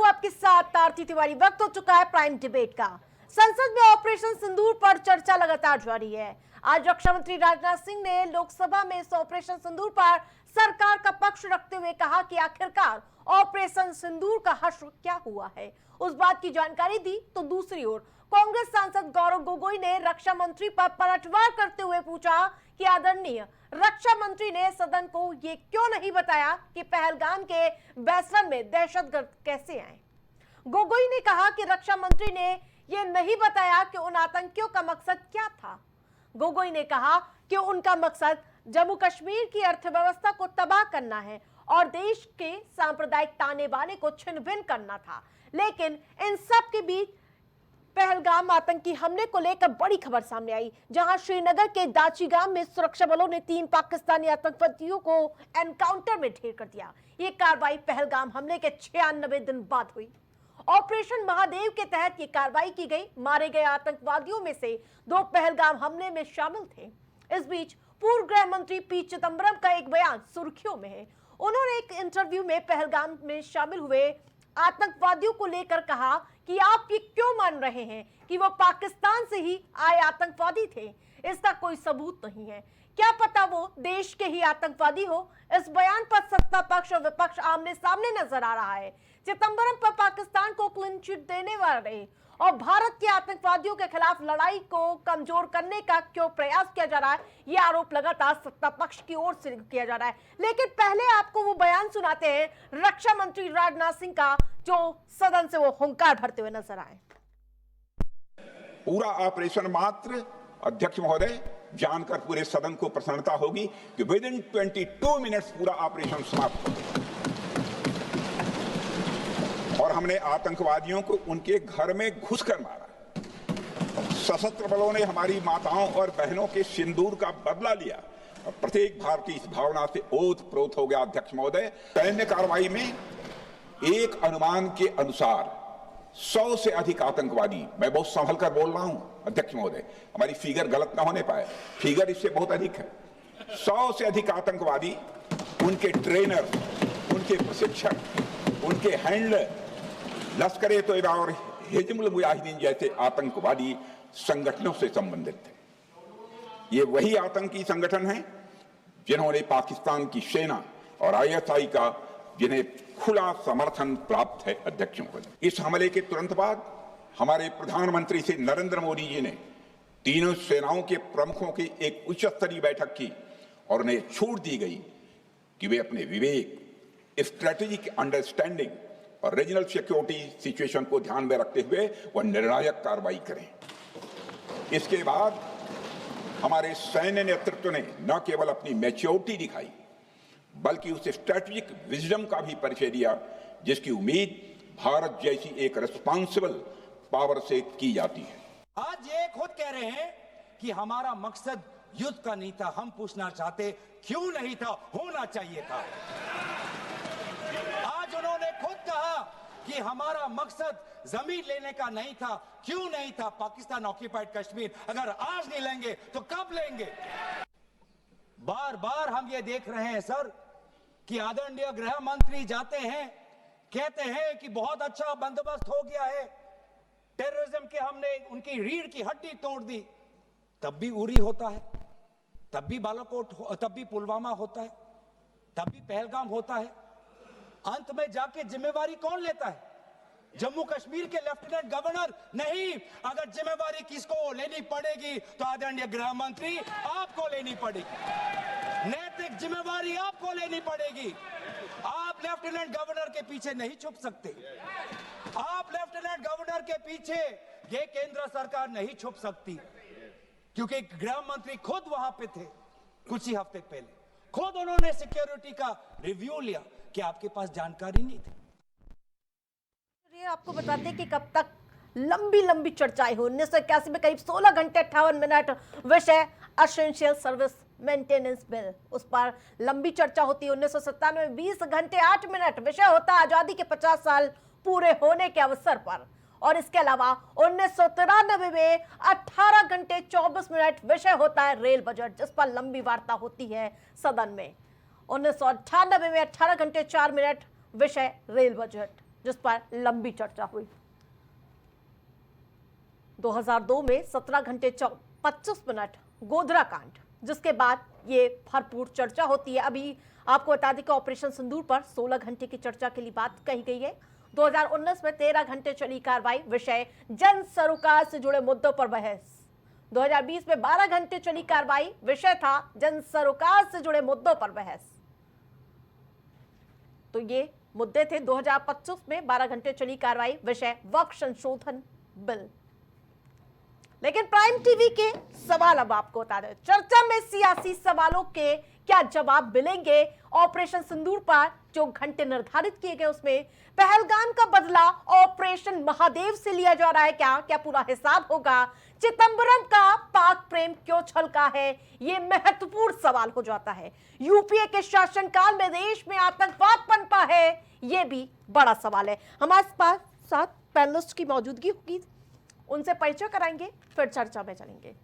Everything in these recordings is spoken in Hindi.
आपके साथ आरती तिवारी। वक्त हो चुका है प्राइम डिबेट का। संसद में ऑपरेशन सिंदूर पर चर्चा लगातार जारी है। आज रक्षा मंत्री राजनाथ सिंह ने लोकसभा में इस ऑपरेशन सिंदूर पर सरकार का पक्ष रखते हुए कहा कि आखिरकार ऑपरेशन सिंदूर का हश्र क्या हुआ है, उस बात की जानकारी दी। तो दूसरी ओर कांग्रेस सांसद गौरव गोगोई ने रक्षा मंत्री पर पलटवार करते हुए पूछा कि आदरणीय रक्षा मंत्री ने सदन को ये क्यों नहीं बताया कि पहलगाम के बैसन में दहशतगर्द कैसे आए। गोगोई ने कहा कि रक्षा मंत्री ने ये नहीं बताया कि उन आतंकियों का मकसद क्या था। गोगोई ने कहा कि उनका मकसद जम्मू कश्मीर की अर्थव्यवस्था को तबाह करना है और देश के सांप्रदायिक ताने बाने को छिन्न भिन्न करना था। लेकिन इन सब के बीच पहलगाम आतंकी हमले को लेकर बड़ी खबर सामने आई, जहां श्रीनगर के दाचीगाम में सुरक्षा बलों ने 3 पाकिस्तानी आतंकवादियों को एनकाउंटर में ढेर कर दिया। ये कार्रवाई पहलगाम हमले के 96 दिन बाद हुई। ऑपरेशन महादेव के तहत ये कार्रवाई की गई। मारे गए आतंकवादियों में से 2 पहलगाम हमले में शामिल थे। इस बीच पूर्व गृह मंत्री पी चिदंबरम का एक बयान सुर्खियों में है। उन्होंने एक इंटरव्यू में पहलगाम में शामिल हुए आतंकवादियों को लेकर कहा कि आप ये क्यों मान रहे हैं कि वो पाकिस्तान से ही आए आतंकवादी थे, इसका कोई सबूत नहीं है। क्या पता वो देश के ही आतंकवादी हो। इस बयान पर सत्ता पक्ष और विपक्ष आमने सामने नजर आ रहा है। चिदंबरम पर पाकिस्तान को क्लीन चिट देने वाले और भारत के आतंकवादियों के खिलाफ लड़ाई को कमजोर करने का क्यों प्रयास किया जा रहा है, यह आरोप लगातार सत्ता पक्ष की ओर से किया जा रहा है। लेकिन पहले आपको वो बयान सुनाते हैं रक्षा मंत्री राजनाथ सिंह का, जो सदन से वो हुंकार भरते हुए नजर आए। पूरा ऑपरेशन मात्र अध्यक्ष महोदय जानकर पूरे सदन को प्रसन्नता होगी कि विद इन 22 मिनट्स पूरा ऑपरेशन समाप्त हो गया और हमने आतंकवादियों को उनके घर में घुसकर मारा। सशस्त्र बलों ने हमारी माताओं और बहनों के सिंदूर का बदला लिया और प्रत्येक भारतीय इस भावना से ओत-प्रोत हो गया। अध्यक्ष महोदय, सैन्य कार्रवाई में एक अनुमान के अनुसार 100 से अधिक आतंकवादी, मैं बहुत संभल कर बोल रहा हूं अध्यक्ष महोदय, हमारी फिगर गलत ना होने पाए, फिगर इससे बहुत अधिक है। 100 से अधिक आतंकवादी, उनके ट्रेनर, उनके प्रशिक्षक, उनके हैंडलर लश्कर-ए-तोयबा और हिजबुल मुजाहिदीन जैसे आतंकवादी संगठनों से संबंधित थे। ये वही आतंकी संगठन हैं जिन्होंने पाकिस्तान की सेना और ISI का जिन्हें खुला समर्थन प्राप्त है। अध्यक्षों को इस हमले के तुरंत बाद हमारे प्रधानमंत्री श्री नरेंद्र मोदी जी ने तीनों सेनाओं के प्रमुखों की एक उच्च स्तरीय बैठक की और उन्हें छूट दी गई कि वे अपने विवेक, स्ट्रेटेजिक अंडरस्टैंडिंग और रीजनल सिक्योरिटी सिचुएशन को ध्यान में रखते हुए वह निर्णायक कार्रवाई करें। इसके बाद हमारे सैन्य नेतृत्व ने न केवल अपनी मैच्योरिटी दिखाई बल्कि उस स्ट्रेटेजिक विजडम का भी परिचय दिया जिसकी उम्मीद भारत जैसी एक रिस्पॉन्सिबल पावर से की जाती है। आज ये खुद कह रहे हैं कि हमारा मकसद युद्ध का नहीं था। हम पूछना चाहते क्यों नहीं था, होना चाहिए था। आज उन्होंने खुद कहा कि हमारा मकसद जमीन लेने का नहीं था। क्यों नहीं था? पाकिस्तान ऑक्यूपाइड कश्मीर अगर आज नहीं लेंगे तो कब लेंगे? बार बार हम ये देख रहे हैं सर कि आदरणीय गृह मंत्री जाते हैं, कहते हैं कि बहुत अच्छा बंदोबस्त हो गया है, टेररिज्म के हमने उनकी रीढ़ की हड्डी तोड़ दी। तब भी उरी होता है, तब भी बालाकोट, तब भी पुलवामा होता है, तब भी पहलगाम होता है। अंत में जाके जिम्मेवारी कौन लेता है? जम्मू कश्मीर के लेफ्टिनेंट गवर्नर नहीं। अगर जिम्मेवारी किसको लेनी पड़ेगी तो आदरणीय गृह मंत्री आपको लेनी पड़ेगी। नैतिक जिम्मेवारी आपको लेनी पड़ेगी। आप लेफ्टिनेंट गवर्नर के पीछे नहीं छुप सकते। आप लेफ्टिनेंट गवर्नर के पीछे ये केंद्र सरकार नहीं छुप सकती, क्योंकि गृह मंत्री खुद वहां पे थे कुछ ही हफ्ते पहले। खुद उन्होंने सिक्योरिटी का रिव्यू लिया कि आपके पास जानकारी नहीं थी। आपको बताते कि कब तक लंबी लंबी चर्चाएं हो। 1981 में करीब 16 घंटे 58 मिनट विषय एसेंशियल सर्विस मेंटेनेंस बिल, उस पर लंबी चर्चा होती है। 1997 में 20 घंटे 8 मिनट विषय होता है आजादी के 50 साल पूरे होने के अवसर पर। और इसके अलावा 1993 में 18 घंटे 24 मिनट विषय होता है रेल बजट, जिस पर लंबी वार्ता होती है सदन में। 1998 में 18 घंटे 4 मिनट विषय रेल बजट। जिस पर लंबी चर्चा हुई। 2002 में 17 घंटे 25 मिनट गोधरा कांड, जिसके बाद ये भरपूर चर्चा होती है। अभी आपको बता दें कि ऑपरेशन सिंदूर पर 16 घंटे की चर्चा के लिए बात कही गई है। 2019 में 13 घंटे चली कार्रवाई, विषय जन सरोकार से जुड़े मुद्दों पर बहस। 2020 में 12 घंटे चली कार्रवाई, विषय था जन सरोकार से जुड़े मुद्दों पर बहस। तो ये मुद्दे थे। 2025 में 12 घंटे चली कार्रवाई, विषय वक्फ संशोधन बिल। लेकिन प्राइम टीवी के सवाल अब आपको बता दें, चर्चा में सियासी सवालों के क्या जवाब मिलेंगे? ऑपरेशन सिंदूर पर जो घंटे निर्धारित किए गए उसमें पहलगाम का बदला ऑपरेशन महादेव से लिया जा रहा है क्या पूरा हिसाब होगा? चिदंबरम का पाक प्रेम क्यों छलका है? ये महत्वपूर्ण सवाल हो जाता है। यूपीए के शासनकाल में देश में आतंकवाद पनपा है, ये भी बड़ा सवाल है। हमारे पास साथ पैनलिस्ट की मौजूदगी होगी, उनसे परिचय कराएंगे, फिर चर्चा में चलेंगे।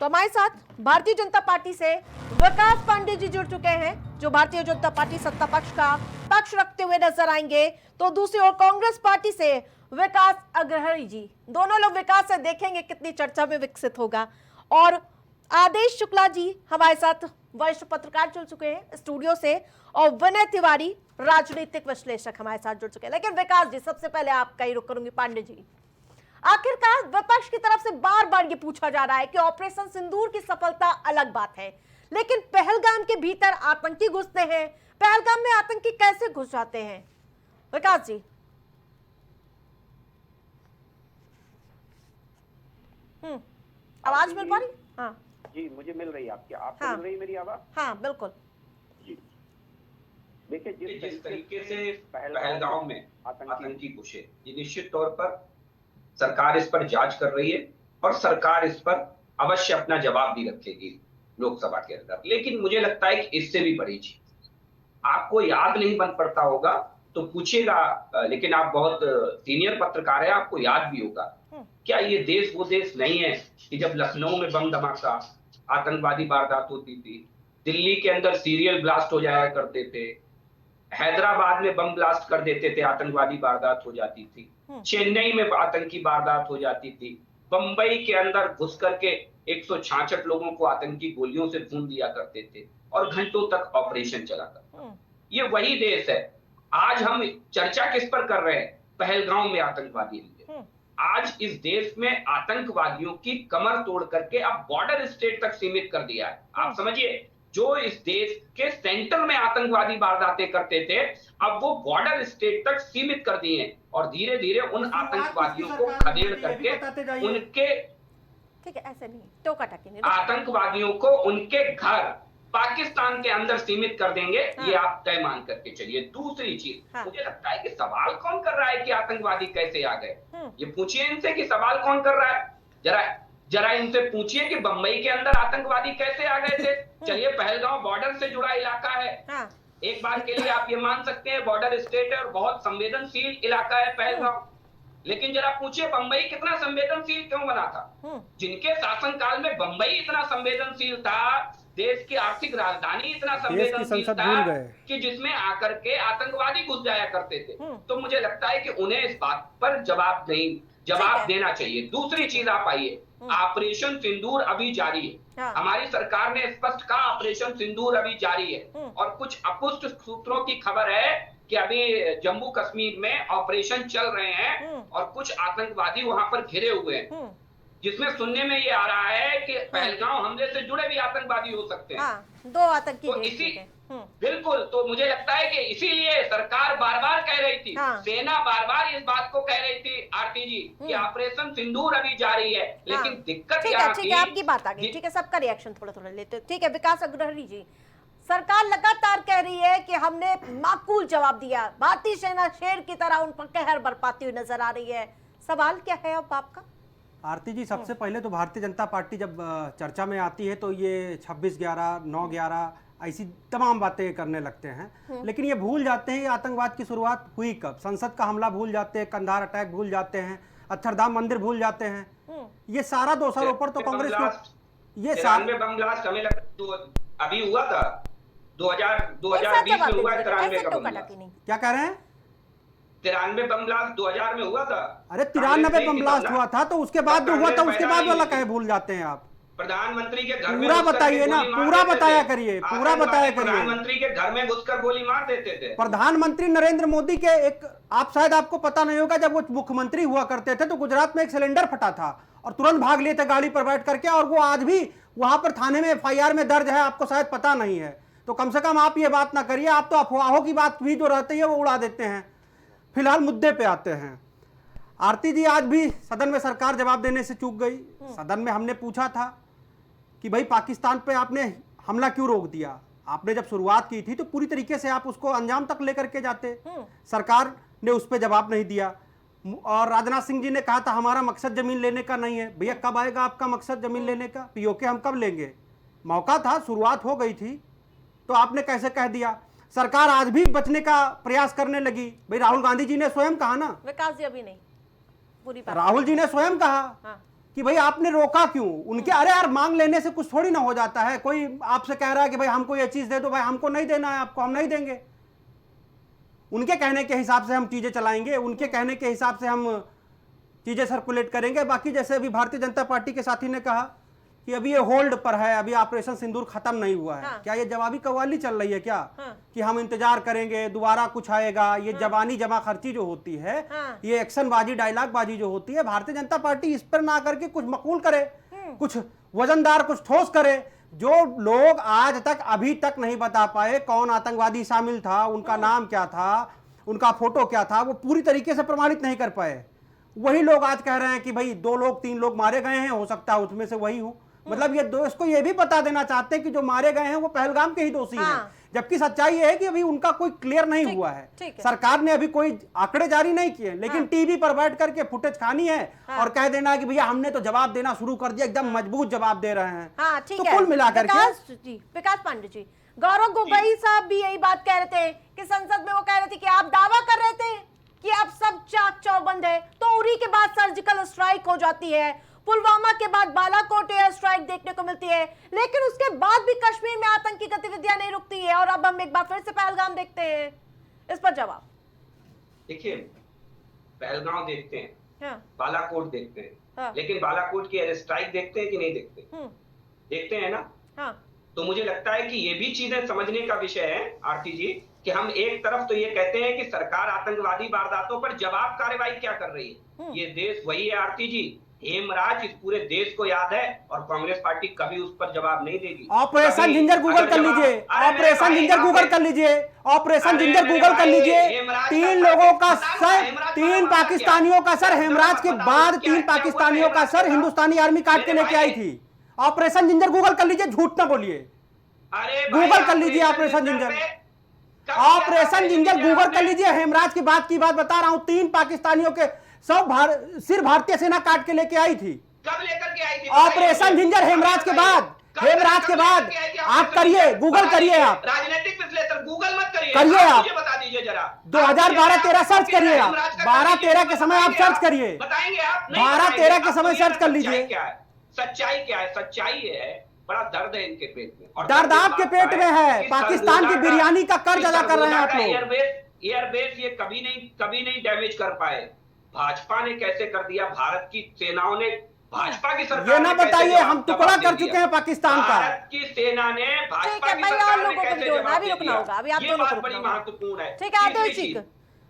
तो हमारे साथ भारतीय जनता पार्टी से विकास पांडे जी जुड़ चुके हैं, जो भारतीय जनता पार्टी सत्ता पक्ष का पक्ष रखते हुए नजर आएंगे। तो दूसरी ओर कांग्रेस पार्टी से विकास अग्रहरी जी, दोनों लोग विकास से देखेंगे कितनी चर्चा में विकसित होगा। और आदेश शुक्ला जी हमारे साथ वरिष्ठ पत्रकार जुड़ चुके हैं स्टूडियो से, और विनय तिवारी राजनीतिक विश्लेषक हमारे साथ जुड़ चुके हैं। लेकिन विकास जी, सबसे पहले आपका ही रुख करूंगी। पांडे जी, आखिरकार विपक्ष की तरफ से बार बार ये पूछा जा रहा है कि ऑपरेशन सिंदूर की सफलता अलग बात है, लेकिन पहलगाम के भीतर आतंकी घुसते हैं, पहलगाम में आतंकी कैसे घुस जाते हैं? विकास जी। आवाज मिल पा रही? हाँ जी, मुझे मिल रही है आपकी। आपको हाँ, मिल रही है मेरी आवाज? हाँ बिल्कुल जी। देखिए, जिस तरीके से पहलगाम में आतंकी घुसे, ये निश्चित तौर पर सरकार इस पर जांच कर रही है और सरकार इस पर अवश्य अपना जवाब भी रखेगी लोकसभा के अंदर। लेकिन मुझे लगता है कि इससे भी बड़ी चीज आपको याद नहीं बन पड़ता होगा तो पूछेगा, लेकिन आप बहुत सीनियर पत्रकार है, आपको याद भी होगा। क्या ये देश वो देश नहीं है कि जब लखनऊ में बम धमाका, आतंकवादी वारदात होती थी, दिल्ली के अंदर सीरियल ब्लास्ट हो जाया करते थे, हैदराबाद में बम ब्लास्ट कर देते थे, आतंकवादी वारदात हो जाती थी, चेन्नई में आतंकी वारदात हो जाती थी, बंबई के अंदर घुस करके 166 लोगों को आतंकी गोलियों से भून दिया करते थे और घंटों तक ऑपरेशन चला करता। ये वही देश है। आज हम चर्चा किस पर कर रहे हैं? पहलगाम में आतंकवादी हमले। आज इस देश में आतंकवादियों की कमर तोड़ करके अब बॉर्डर स्टेट तक सीमित कर दिया है। आप समझिए, जो इस देश के सेंटर में आतंकवादी वारदातें करते थे, अब वो बॉर्डर स्टेट तक सीमित कर दिए हैं और धीरे धीरे उन आतंकवादियों को खदेड़ करके उनके, ठीक है, ऐसे नहीं टोका टाकी नहीं, आतंकवादियों को उनके घर पाकिस्तान के अंदर सीमित कर देंगे। ये आप तय मान करके चलिए। दूसरी चीज, मुझे लगता है कि सवाल कौन कर रहा है कि आतंकवादी कैसे आ गए, ये पूछिए इनसे कि सवाल कौन कर रहा है। जरा इनसे पूछिए कि बंबई के अंदर आतंकवादी कैसे आ गए थे। चलिए, पहलगाम बॉर्डर से जुड़ा इलाका है, एक बार के लिए आप ये मान सकते हैं बॉर्डर स्टेट है और बहुत संवेदनशील इलाका है पहलगाम। लेकिन जरा पूछिए बंबई कितना संवेदनशील क्यों बना था? जिनके शासनकाल में बंबई इतना संवेदनशील था, देश की आर्थिक राजधानी इतना संवेदनशील था कि जिसमें आकर के आतंकवादी घुस जाया करते थे। तो मुझे लगता है कि उन्हें इस बात पर जवाब देना चाहिए। दूसरी चीज आप आइए, ऑपरेशन सिंदूर अभी जारी है। हमारी सरकार ने स्पष्ट कहा ऑपरेशन सिंदूर अभी जारी है और कुछ अपुष्ट सूत्रों की खबर है कि अभी जम्मू कश्मीर में ऑपरेशन चल रहे हैं और कुछ आतंकवादी वहां पर घिरे हुए हैं, जिसमें सुनने में ये आ रहा है कि पहलगाम हमले से जुड़े भी आतंकवादी हो सकते हैं। 2 आतंकी तो इसी बिल्कुल, तो मुझे लगता है कि इसीलिए सरकार बार बार कह रही थी, सेना बार बार इस बात को कह रही थी आरती जी कि ऑपरेशन सिंदूर अभी जारी है। लेकिन दिक्कत ठीक है, आपकी बात आ गई। ठीक है, सबका रिएक्शन थोड़ा थोड़ा लेते। ठीक है, विकास अग्रहरी जी, सरकार लगातार कह रही है कि हमने माकूल जवाब दिया, भारतीय सेना शेर की तरह उन पर कहर बरपाती हुई नजर आ रही है। सवाल क्या है अब आपका? आरती जी, सबसे पहले तो भारतीय जनता पार्टी जब चर्चा में आती है तो ये 26/11, 9/11 ऐसी तमाम बातें करने लगते हैं, लेकिन ये भूल जाते हैं ये आतंकवाद की शुरुआत हुई कब। संसद का हमला भूल जाते हैं, कंधार अटैक भूल जाते हैं, अक्षरधाम मंदिर भूल जाते हैं। ये सारा दोषारोपण तो कांग्रेस को, ये बम ब्लास्ट हमें लगता अभी हुआ था 2020 में हुआ, 93 का बम ब्लास्ट। क्या कह रहे हैं? 93 बम ब्लास्ट 2000 में हुआ था। अरे 93 बम ब्लास्ट हुआ था, तो उसके बाद जो हुआ था उसके बाद वाला कहे भूल जाते हैं आप? प्रधानमंत्री के घर में पूरा बताइए ना, पूरा बताया करिए, पूरा बताया करिए। प्रधानमंत्री के घर में घुसकर गोली मार देते थे। प्रधानमंत्री नरेंद्र मोदी के एक, आप शायद आपको पता नहीं होगा, जब वो मुख्यमंत्री हुआ करते थे तो गुजरात में एक सिलेंडर फटा था और तुरंत भाग लिए थे गाड़ी पर बैठ करके, और वो आज भी वहां पर थाने में FIR में दर्ज है, आपको शायद पता नहीं है। तो कम से कम आप ये बात ना करिए, आप तो अफवाहों की बात भी जो रहती है वो उड़ा देते हैं। फिलहाल मुद्दे पे आते हैं। आरती जी, आज भी सदन में सरकार जवाब देने से चूक गई। सदन में हमने पूछा था कि भाई पाकिस्तान पे आपने हमला क्यों रोक दिया? आपने जब शुरुआत की थी तो पूरी तरीके से आप उसको अंजाम तक लेकर के जाते। सरकार ने उस पर जवाब नहीं दिया। और राजनाथ सिंह जी ने कहा था हमारा मकसद जमीन लेने का नहीं है। भैया कब आएगा आपका मकसद जमीन लेने का? POK हम कब लेंगे? मौका था, शुरुआत हो गई थी, तो आपने कैसे कह दिया? सरकार आज भी बचने का प्रयास करने लगी। भाई राहुल गांधी जी ने स्वयं कहा ना, विकास जी अभी नहीं, पूरी बात राहुल जी ने स्वयं कहा कि भाई आपने रोका क्यों? उनके, अरे यार मांग लेने से कुछ थोड़ी ना हो जाता है। कोई आपसे कह रहा है कि भाई हमको ये चीज दे दो, भाई हमको नहीं देना है, आपको हम नहीं देंगे। उनके कहने के हिसाब से हम चीजें चलाएंगे, उनके कहने के हिसाब से हम चीजें सर्कुलेट करेंगे। बाकी जैसे अभी भारतीय जनता पार्टी के साथी ने कहा कि अभी ये होल्ड पर है, अभी ऑपरेशन सिंदूर खत्म नहीं हुआ है। क्या ये जवाबी कव्वाली चल रही है क्या? कि हम इंतजार करेंगे, दोबारा कुछ आएगा? ये जवानी जमा खर्ची जो होती है, ये एक्शन बाजी, डायलॉग बाजी जो होती है, भारतीय जनता पार्टी इस पर ना करके कुछ मकबूल करे, कुछ वजनदार, कुछ ठोस करे। जो लोग आज तक अभी तक नहीं बता पाए कौन आतंकवादी शामिल था, उनका नाम क्या था, उनका फोटो क्या था, वो पूरी तरीके से प्रमाणित नहीं कर पाए, वही लोग आज कह रहे हैं कि भाई 2 लोग 3 लोग मारे गए हैं, हो सकता है उसमें से वही हो। मतलब ये दोस्त को ये भी बता देना चाहते हैं कि जो मारे गए हैं वो पहलगाम के ही दोषी हैं, जबकि सच्चाई ये है कि अभी उनका कोई क्लियर नहीं हुआ है। सरकार ने अभी कोई आंकड़े जारी नहीं किए, लेकिन टीवी पर बैठ करके फुटेज खानी है और कह देना कि भैया हमने तो जवाब देना शुरू कर दिया, एकदम मजबूत जवाब दे रहे हैं। तो कुल मिलाकर विकास पांडे जी, गौरव गोगोई साहब भी यही बात कह रहे थे कि संसद में वो कह रहे थे कि आप दावा कर रहे थे कि अब सब चाक चौबंद है, तो उरी के बाद सर्जिकल स्ट्राइक हो जाती है, पुलवामा के बाद बालाकोट एयर स्ट्राइक देखने को मिलती है, लेकिन उसके बाद भी कश्मीर में आतंकी गतिविधियां नहीं रुकती है, और अब हम एक बार फिर से पहलगाम देखते हैं। इस पर जवाब देखिए, पहलगाम देखते हैं, बालाकोट देखते हैं, लेकिन बालाकोट की एयर स्ट्राइक देखते हैं कि नहीं देखते? देखते हैं ना। तो मुझे लगता है कि ये भी चीजें समझने का विषय है आरती जी, कि हम एक तरफ तो ये कहते हैं कि सरकार आतंकवादी वारदातों पर जवाब कार्रवाई क्या कर रही है। ये देश वही है आरती जी, हेमराज इस पूरे देश को याद है, और कांग्रेस पार्टी कभी उस पर जवाब नहीं देगी। ऑपरेशन जिंजर गूगल कर लीजिए, ऑपरेशन जिंजर गूगल कर लीजिए, ऑपरेशन जिंजर गूगल कर लीजिए। 3 लोगों का सर, 3 पाकिस्तानियों का सर, हेमराज के बाद 3 पाकिस्तानियों का सर हिंदुस्तानी आर्मी काट के लेके आई थी। ऑपरेशन जिंजर गूगल कर लीजिए, झूठ ना बोलिए, गूगल कर लीजिए operation ginger, operation ginger Google कर लीजिए। हेमराज की बात बता रहा हूं, 3 पाकिस्तानियों के सिर भारतीय सेना काट के लेके आई थी। कब लेकर के आई थी? ऑपरेशन जिंजर हेमराज के बाद, हेमराज के बाद। आप करिए, गूगल करिए, आप राजनीतिक विश्लेषण गूगल मत करिए, करिए आप, मुझे बता दीजिए जरा। 2012-13 सर्च करिए आप, 12-13 के समय आप सर्च करिए, बताएंगे आप? 12-13 के समय सर्च कर लीजिए। सच्चाई क्या है? सच्चाई है, बड़ा दर्द है इनके पेट में, और दर्द आपके पेट में है। पाकिस्तान की बिरयानी का कर्ज अदा कर रहे हैं आप लोग। एयरबेस ये कभी नहीं डैमेज कर पाए। भाजपा ने कैसे कर दिया? भारत की सेनाओं ने, भाजपा की सरकार, ये ना बताइए, हम टुकड़ा कर चुके हैं पाकिस्तान का। भारत की सेना ने, भाजपा की सरकार ने कैसे जवाब दिया? ये बात बड़ी महत्वपूर्ण है। ठीक है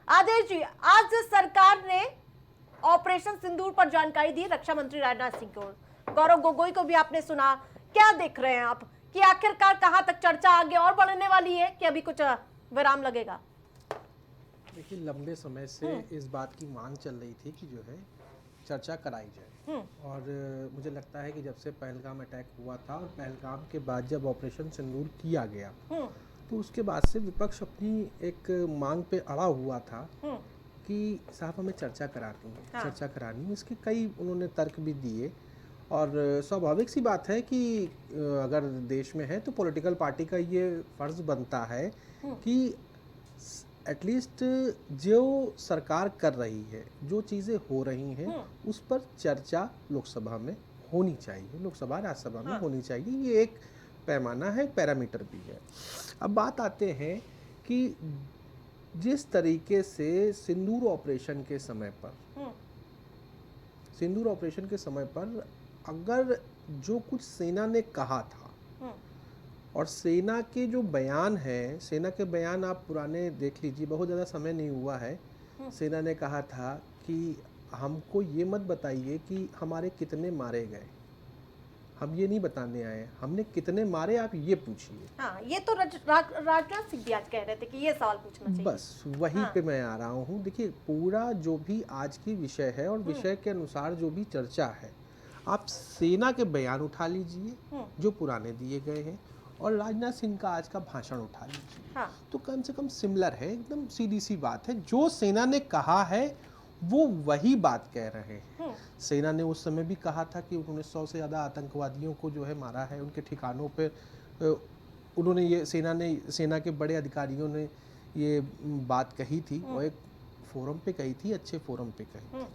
आदेश जी, आज सरकार ने ऑपरेशन सिंदूर पर जानकारी दी रक्षा मंत्री राजनाथ सिंह को। गौरव गोगोई को भी आपने सुना, क्या देख रहे हैं आप कि आखिरकार कहां तक चर्चा आगे और बढ़ने वाली है कि अभी कुछ विराम लगेगा? देखिए, लंबे समय से इस बात की मांग चल रही थी कि जो है चर्चा कराई जाए, और मुझे लगता है कि जब से पहलगाम अटैक हुआ था और पहलगाम के बाद जब ऑपरेशन सिंदूर किया गया, तो उसके बाद से विपक्ष अपनी एक मांग पे अड़ा हुआ था कि साहब हमें चर्चा करानी है, चर्चा करानी है। इसके कई उन्होंने तर्क भी दिए, और स्वाभाविक सी बात है कि अगर देश में है तो पॉलिटिकल पार्टी का ये फर्ज बनता है कि एटलीस्ट जो सरकार कर रही है, जो चीज़ें हो रही हैं, उस पर चर्चा लोकसभा में होनी चाहिए, लोकसभा राज्यसभा में होनी चाहिए। ये एक पैमाना है, पैरामीटर भी है। अब बात आते हैं कि जिस तरीके से सिंदूर ऑपरेशन के समय पर अगर जो कुछ सेना ने कहा था और सेना के जो बयान है, सेना के बयान आप पुराने देख लीजिए, बहुत ज़्यादा समय नहीं हुआ है। सेना ने कहा था कि हमको ये मत बताइए कि हमारे कितने मारे गए, हम ये नहीं बताने आए, हमने कितने मारे आप ये पूछिए। हाँ, ये तो राजनाथ सिंह भी आज कह रहे थे कि ये सवाल पूछना चाहिए। बस वहीं पे मैं आ रहा हूँ। देखिए, पूरा जो भी आज की विषय है और विषय के अनुसार जो भी चर्चा है, आप सेना के बयान उठा लीजिए जो पुराने दिए गए हैं और राजनाथ सिंह का आज का भाषण उठा लीजिए। हाँ। तो कम से कम सिमिलर है, एकदम सीधी सी बात है। जो सेना ने कहा है वो वही बात कह रहे हैं। सेना ने उस समय भी कहा था कि उन्होंने 100 से ज़्यादा आतंकवादियों को जो है मारा है, उनके ठिकानों पे उन्होंने ये सेना के बड़े अधिकारियों ने ये बात कही थी और एक फोरम पे कही थी, अच्छे फोरम पे कही थी।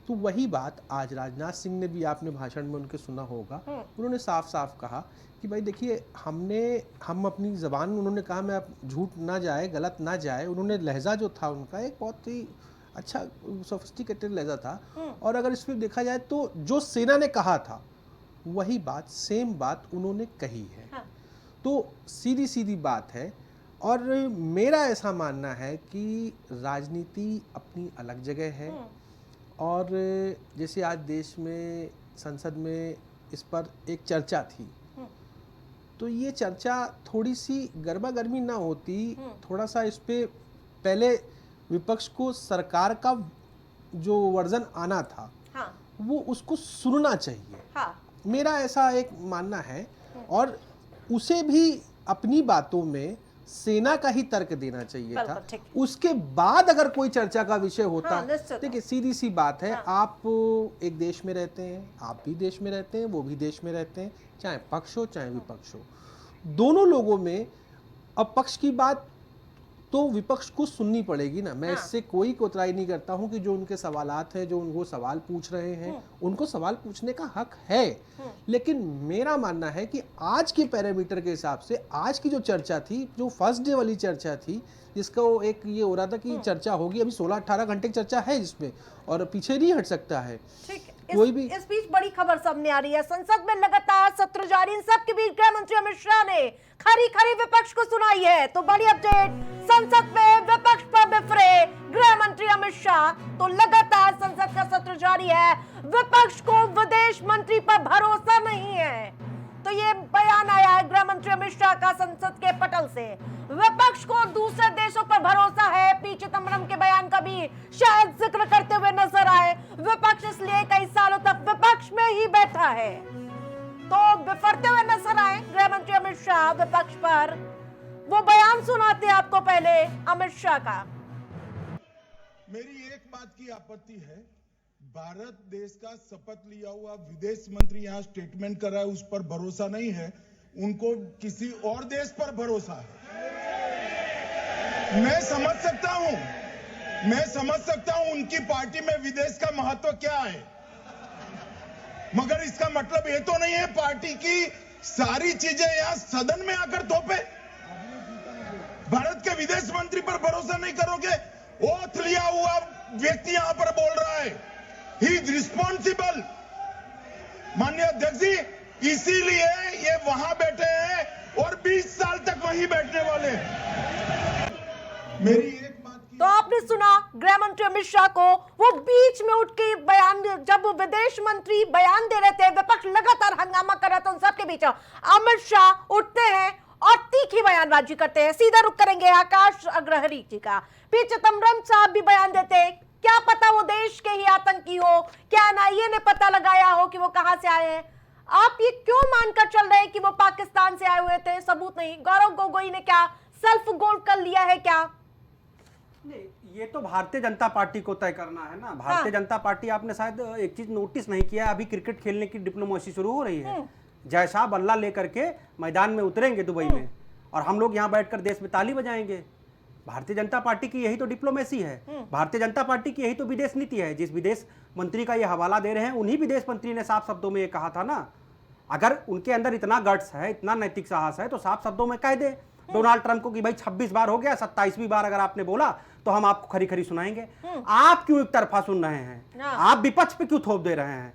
तो वही बात आज राजनाथ सिंह ने भी, आपने भाषण में उनके सुना होगा, उन्होंने साफ साफ कहा कि भाई देखिए, हम अपनी ज़बान, उन्होंने कहा मैं झूठ ना जाए, गलत ना जाए। उन्होंने लहजा जो था उनका एक बहुत ही अच्छा सोफिस्टिकेटेड लहजा था। और अगर इसमें देखा जाए तो जो सेना ने कहा था वही बात, सेम बात उन्होंने कही है। हाँ। तो सीधी सीधी बात है। और मेरा ऐसा मानना है कि राजनीति अपनी अलग जगह है और जैसे आज देश में संसद में इस पर एक चर्चा थी, तो ये चर्चा थोड़ी सी गर्मा गर्मी ना होती, थोड़ा सा इस पे पहले विपक्ष को सरकार का जो वर्जन आना था, हाँ। वो उसको सुनना चाहिए। हाँ। मेरा ऐसा एक मानना है। और उसे भी अपनी बातों में सेना का ही तर्क देना चाहिए था। उसके बाद अगर कोई चर्चा का विषय होता, देखिए सीधी सी बात है, आप एक देश में रहते हैं, आप भी देश में रहते हैं, वो भी देश में रहते हैं, चाहे पक्ष हो चाहे विपक्ष हो, दोनों लोगों में अब पक्ष की बात तो विपक्ष को सुननी पड़ेगी ना। मैं इससे कोई कोतराई नहीं करता हूं कि जो उनके सवालात हैं, जो उनको सवाल पूछ रहे हैं, उनको सवाल पूछने का हक है। लेकिन मेरा मानना है कि आज के पैरामीटर के हिसाब से आज की जो चर्चा थी, जो फर्स्ट डे वाली चर्चा थी, जिसका वो एक ये हो रहा था कि चर्चा होगी, अभी 16-18 घंटे की चर्चा है जिसमें, और पीछे नहीं हट सकता है कोई भी। इस बीच बड़ी खबर सामने आ रही है, संसद में लगातार सत्र जारी, इन सबके बीच गृह मंत्री अमित शाह ने खरी खरी विपक्ष को सुनाई है। तो बड़ी अपडेट, संसद में विपक्ष पर बिफरे गृह मंत्री अमित शाह। तो लगातार संसद का सत्र जारी है, विपक्ष को विदेश मंत्री पर भरोसा नहीं है। तो ये बयान आया है गृह मंत्री अमित शाह का संसद के पटल से। विपक्ष को दूसरे देशों पर भरोसा है, पी चिदंबरम के बयान का भी शायद जिक्र करते हुए नजर आए। विपक्ष इसलिए कई सालों तक विपक्ष में ही बैठा है। तो बिफरते हुए नजर आए गृह मंत्री अमित शाह विपक्ष पर। वो बयान सुनाते हैं आपको पहले अमित शाह का। मेरी एक बात की आपत्ति है, भारत देश का शपथ लिया हुआ विदेश मंत्री यहाँ स्टेटमेंट कर रहा है, उस पर भरोसा नहीं है, उनको किसी और देश पर भरोसा है। मैं समझ सकता हूं उनकी पार्टी में विदेश का महत्व क्या है, मगर इसका मतलब ये तो नहीं है पार्टी की सारी चीजें यहाँ सदन में आकर थोपे। भारत के विदेश मंत्री पर भरोसा नहीं करोगे, ओथ लिया हुआ व्यक्ति यहां पर बोल रहा है, ही इज रिस्पॉन्सिबल। माननीय अध्यक्ष जी, इसीलिए ये वहां बैठे हैं और 20 साल तक वहीं बैठने वाले हैं। मेरी एक बात की... तो आपने सुना गृह मंत्री अमित शाह को, वो बीच में उठ के बयान, जब विदेश मंत्री बयान दे रहे थे, विपक्ष लगातार हंगामा कर रहा था, उन सबके बीच अमित शाह उठते हैं और तीखी बयानबाजी करते हैं। सीधा रुख करेंगे आकाश अग्रहरी जी का। पी चिदंबरम साहब भी बयान देते हैं, क्या पता वो देश के ही आतंकी हो, क्या एनआईए ने पता लगाया हो कि वो कहां से आए हैं। आप ये क्यों मानकर चल रहे हैं कि वो पाकिस्तान से आए हुए थे? सबूत नहीं। गौरव गोगोई ने क्या सेल्फ गोल कर लिया है क्या? नहीं, ये तो भारतीय जनता पार्टी को तय करना है ना। भारतीय जनता पार्टी, आपने शायद एक चीज नोटिस नहीं किया, अभी क्रिकेट खेलने की डिप्लोमेसी शुरू हो रही है। जय शाह बल्ला लेकर के मैदान में उतरेंगे दुबई में, और हम लोग यहाँ बैठकर देश में ताली बजाएंगे। भारतीय जनता पार्टी की यही तो डिप्लोमेसी है, भारतीय जनता पार्टी की यही तो विदेश नीति है। जिस विदेश मंत्री का ये हवाला दे रहे हैं, उन्हीं विदेश मंत्री ने साफ शब्दों में ये कहा था ना, अगर उनके अंदर इतना गट्स है, इतना नैतिक साहस है, तो साफ शब्दों में कह दे डोनाल्ड ट्रंप को कि भाई 26 बार हो गया, 27वीं बार अगर आपने बोला तो हम आपको खरी खरी सुनाएंगे। आप क्यों एक तरफा सुन रहे हैं? आप विपक्ष पे क्यों थोप दे रहे हैं?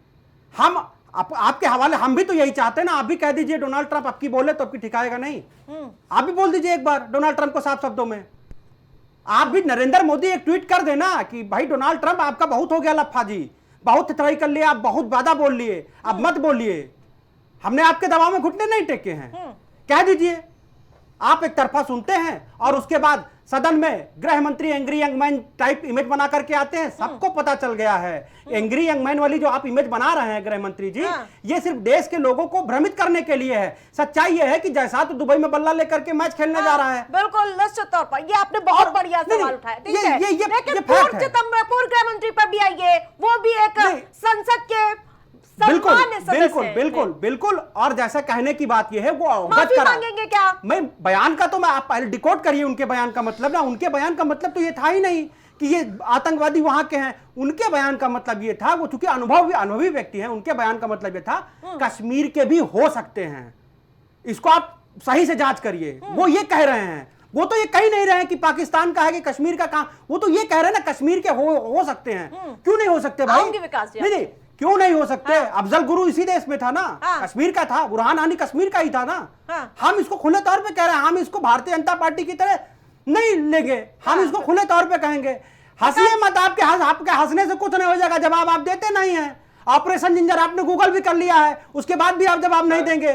हम आपके हवाले, हम भी तो यही चाहते हैं ना। आप भी कह दीजिए डोनाल्ड ट्रंप आपकी बोले तो आपकी ठिकाएगा नहीं। आप भी बोल दीजिए एक बार डोनाल्ड ट्रंप को साफ शब्दों में। आप भी नरेंद्र मोदी एक ट्वीट कर देना कि भाई डोनाल्ड ट्रंप आपका बहुत हो गया लफ्फा जी, बहुत तराई कर लिया, आप बहुत ज्यादा बोल लिए, अब मत बोलिए, हमने आपके दबाव में घुटने नहीं टेके हैं, कह दीजिए। आप एक तरफा सुनते हैं और उसके बाद सदन में गृह मंत्री angry young man type image बना करके आते हैं। सबको पता चल गया है एंग्री यंग मैन वाली जो आप इमेज बना रहे हैं गृह मंत्री जी, ये सिर्फ देश के लोगों को भ्रमित करने के लिए है। सच्चाई ये है कि जैसा तो दुबई में बल्ला लेकर के मैच खेलने जा रहा है। बिल्कुल निश्चित तौर पर ये आपने बहुत बढ़िया सवाल उठाया। ठीक है, लेकिन पूर्व गृह मंत्री पर भी आइए, वो भी एक संसद के बिल्कुल बिल्कुल बिल्कुल बिल्कुल। और जैसा कहने की बात यह है वो अवगत करा, मांगेंगे क्या? मैं बयान का तो मैं, आप पहले डिकोड करिए उनके बयान का मतलब ना। उनके बयान का मतलब तो ये था ही नहीं कि ये आतंकवादी वहां के हैं। उनके बयान का मतलब ये था, वो चूंकि अनुभवी व्यक्ति हैं, उनके बयान का मतलब ये था कश्मीर के भी हो सकते हैं। इसको आप सही से जांच करिए। वो ये कह रहे हैं, वो तो ये कह नहीं रहे हैं कि पाकिस्तान का है कि कश्मीर का कहां, वो तो ये कह रहे हैं ना कश्मीर के हो सकते हैं। क्यों नहीं हो सकते भाई? नहीं, क्यों नहीं हो सकते? अफजल गुरु इसी देश में था ना, कश्मीर का था। बुरहान हानी कश्मीर का ही था ना। हम इसको खुले तौर पे कह रहे हैं, हम इसको भारतीय जनता पार्टी की तरह नहीं लेंगे, हम इसको खुले तौर पे कहेंगे। हंसिए मत, आपके हंसने से कुछ नहीं हो जाएगा। जवाब आप देते नहीं है। ऑपरेशन जिंजर आपने गूगल भी कर लिया है, उसके बाद भी आप जवाब नहीं देंगे।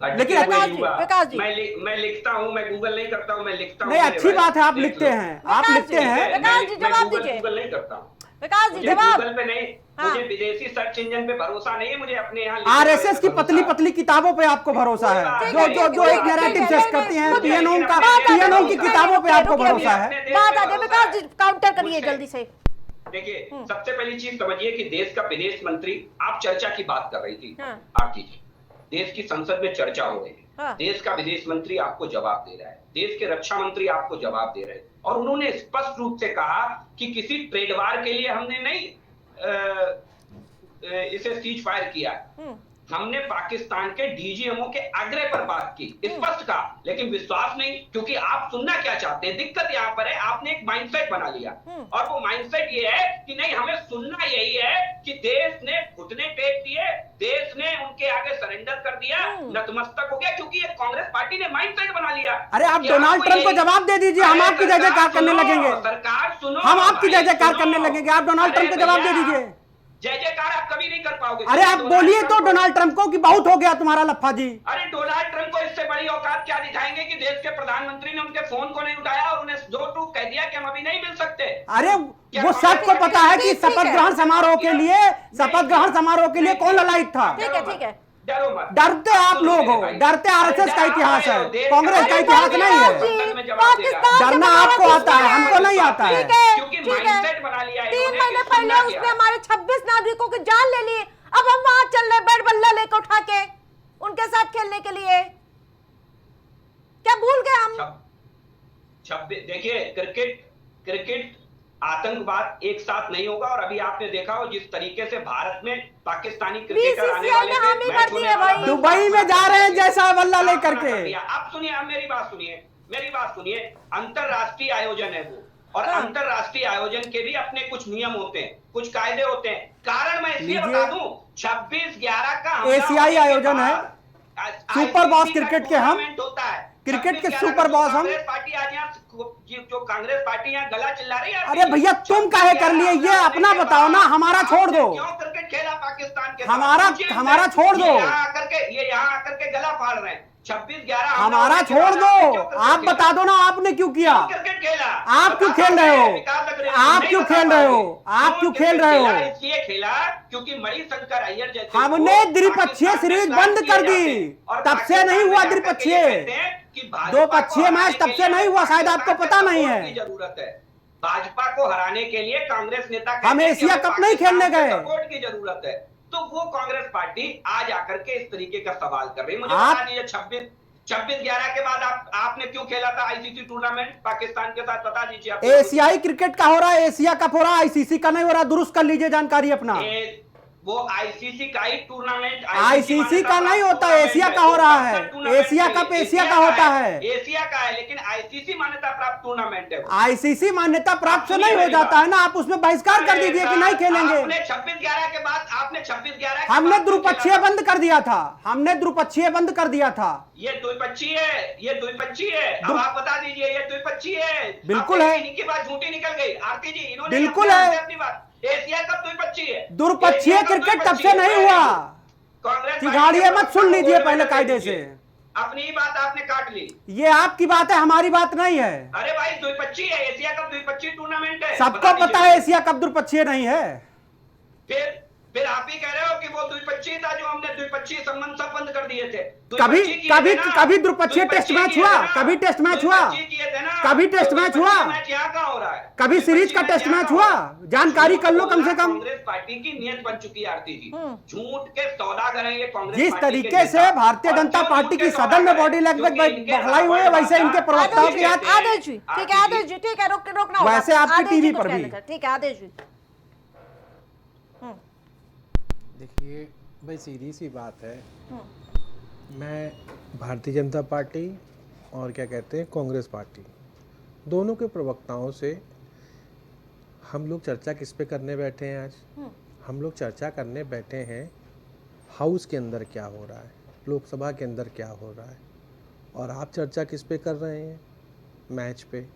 लेकिन मैं लिखता हूँ, मैं गूगल नहीं करता हूँ, मैं लिखता हूँ। नहीं, अच्छी बात है, आप लिखते हैं, आप लिखते हैं। गूगल नहीं करता हूँ विकास जी, जवाब गूगल पे नहीं। मुझे विदेशी सर्च इंजन पे भरोसा नहीं है, मुझे अपने यहाँ आरएसएस की पतली पतली किताबों पे आपको भरोसा है, जो एक नैरेटिव सेट करती हैं। पीएनओ की किताबों पे आपको भरोसा है। बात आगे विकास जी, काउंटर करिए जल्दी से। देखिए, सबसे पहली चीज समझिए कि देश का विदेश मंत्री, आप चर्चा की बात कर रही थी आरती जी, देश की संसद में चर्चा हो रही है, देश का विदेश मंत्री आपको जवाब दे रहा है, देश के रक्षा मंत्री आपको जवाब दे रहे हैं, और उन्होंने स्पष्ट रूप से कहा कि किसी ट्रेड वार के लिए हमने नहीं इसे सीज फायर किया, हमने पाकिस्तान के डीजीएमओ के आग्रह पर बात की, स्पष्ट कहा, लेकिन विश्वास नहीं, क्योंकि आप सुनना क्या चाहते हैं। दिक्कत यहाँ पर है, आपने एक माइंडसेट बना लिया, और वो माइंडसेट ये है कि नहीं, हमें सुनना यही है कि देश ने घुटने टेक दिए, देश ने उनके आगे सरेंडर कर दिया, नतमस्तक हो गया, क्योंकि ये कांग्रेस पार्टी ने माइंडसेट बना लिया। अरे आप डोनाल्ड ट्रंप को जवाब दे दीजिए, हम आपकी जय जयकार करने लगेंगे। सरकार सुनो, हम आपकी जय जयकार करने लगेंगे, आप डोनाल्ड ट्रंप को जवाब दे दीजिए। जय जयकार आप कभी नहीं कर पाओगे। अरे आप बोलिए तो डोनाल्ड ट्रंप को कि बहुत हो गया तुम्हारा लफ्फा जी। अरे डोनाल्ड ट्रंप को इससे बड़ी औकात क्या दिखाएंगे कि देश के प्रधानमंत्री ने उनके फोन को नहीं उठाया और उन्हें दो टूक कह दिया कि हम अभी नहीं मिल सकते। अरे वो सबको पता है कि शपथ ग्रहण समारोह के लिए कौन ललायित था। ठीक है, डरते आप लोग हो, डरते आरएसएस का इतिहास है, कांग्रेस का इतिहास नहीं है। डरना आपको आता है, हमको नहीं आता है। क्योंकि माइंडसेट बना लिया है। 3 महीने पहले उसने हमारे 26 नागरिकों की जान ले ली, अब हम वहां चल रहे बैट बल्ला लेकर उठा के उनके साथ खेलने के लिए। क्या भूल गए हम? देखिए, क्रिकेट आतंकवाद एक साथ नहीं होगा, और अभी आपने देखा हो जिस तरीके से भारत में पाकिस्तानी क्रिकेटर आने वाले थे, दुबई में जा रहे हैं जैसा बल्ला लेकर के। आप सुनिए, आप मेरी बात सुनिए, अंतरराष्ट्रीय आयोजन है वो, और अंतरराष्ट्रीय आयोजन के भी अपने कुछ नियम होते हैं, कुछ कायदे होते हैं। कारण मैं इसलिए बता दूं, 26/11 का एशियाई आयोजन है, सुपर बॉस क्रिकेट के हम होता है, क्रिकेट के सुपर बॉस हम। पार्टी आज यहाँ जो कांग्रेस पार्टी यहाँ गला चिल्ला रही है। अरे भैया तुम काहे कर लिए, ये अपना बताओ ना, हमारा छोड़ दो। क्यों क्रिकेट खेला पाकिस्तान के? हमारा छोड़ दो। ये यहाँ आकर के गला फाड़ रहे हैं। 26/11 हमारा छोड़ दो, आप बता दो ना आपने क्यों किया, क्रिकेट खेला, आप क्यों खेल रहे हो, आप क्यों खेल रहे हो, आप क्यों खेल रहे हो? इसलिए खेला क्योंकि मणिशंकर अय्यर जैसे हमने द्विपक्षीय सीरीज बंद कर दी, तब से नहीं हुआ द्विपक्षीय, 2 पक्षीय मैच तब से नहीं हुआ, शायद आपको पता नहीं है। जरूरत है भाजपा को हराने के लिए, कांग्रेस नेता हम एशिया कप नहीं खेलने गए, सपोर्ट की जरूरत है, तो वो कांग्रेस पार्टी आज आकर के इस तरीके का सवाल कर रही है। मुझे बता दीजिए, 26/11 के बाद आपने क्यों खेला था आईसीसी टूर्नामेंट पाकिस्तान के साथ, बता दीजिए आप। एशियाई क्रिकेट का हो रहा है, एशिया कप हो रहा है, आईसीसी का नहीं हो रहा, दुरुस्त कर लीजिए जानकारी अपना। वो आईसीसी का ही टूर्नामेंट, आईसीसी का नहीं होता, एशिया का हो रहा है। एशिया कप एशिया का होता है, एशिया का है, लेकिन आईसीसी मान्यता प्राप्त टूर्नामेंट है। आईसीसी मान्यता प्राप्त से नहीं हो जाता है ना, आप उसमें बहिष्कार कर दीजिए कि नहीं खेलेंगे। आपने 26/11 के बाद, आपने 26/11 हमने द्विपक्षीय बंद कर दिया था, हमने द्विपक्षीय बंद कर दिया था। ये द्विपक्षीय है, ये द्विपक्षीय है। अब आप बता दीजिए ये द्विपक्षीय है। बिल्कुल है। इनकी बात झूठी निकल गई आरती जी, इन्होंने बिल्कुल है। अपनी बात, एशिया कप द्विपक्षीय है। द्विपक्षीय क्रिकेट तब से नहीं हुआ, चिगाड़िए मत, सुन लीजिए पहले कायदे से। अपनी ही बात आपने काट ली। ये आपकी बात है, हमारी बात नहीं है। अरे भाई द्विपक्षीय है, एशिया कप द्विपक्षीय टूर्नामेंट है। सबको पता है एशिया कप द्विपक्षीय नहीं है। फिर आप ही कह रहे हो कि वो द्विपक्षीय था, जो हमने द्विपक्षीय संबंध सब बंद कर दिए थे। कभी द्विपक्षीय टेस्ट मैच हुआ, कभी टेस्ट मैच हुआ, कभी टेस्ट मैच हुआ, यहाँ कहाँ हो रहा है? कभी सीरीज का टेस्ट मैच हुआ, जानकारी कर लो कम से कम। कांग्रेस पार्टी की नियत बन चुकी है आरती जी, झूठ के सौदागर हैं ये कांग्रेस। जिस तरीके से भारतीय जनता पार्टी की सदन में बॉडी लैंग्वेज बखलाई हुई है, वैसे इनके प्रवक्ताओं की आदेश जी, ठीक है आदेश जी, ठीक है, रोकना होगा। वैसे आपकी टीवी पर भी। ठीक है आदेश जी। देखिए भाई, सीधी सी बात है, मैं भारतीय जनता पार्टी और क्या कहते हैं कांग्रेस पार्टी, दोनों के प्रवक्ताओं से हम लोग चर्चा किस पे करने बैठे हैं आज? हम लोग चर्चा करने बैठे हैं हाउस के अंदर क्या हो रहा है, लोकसभा के अंदर क्या हो रहा है, और आप चर्चा किस पे कर रहे हैं? मैच पे।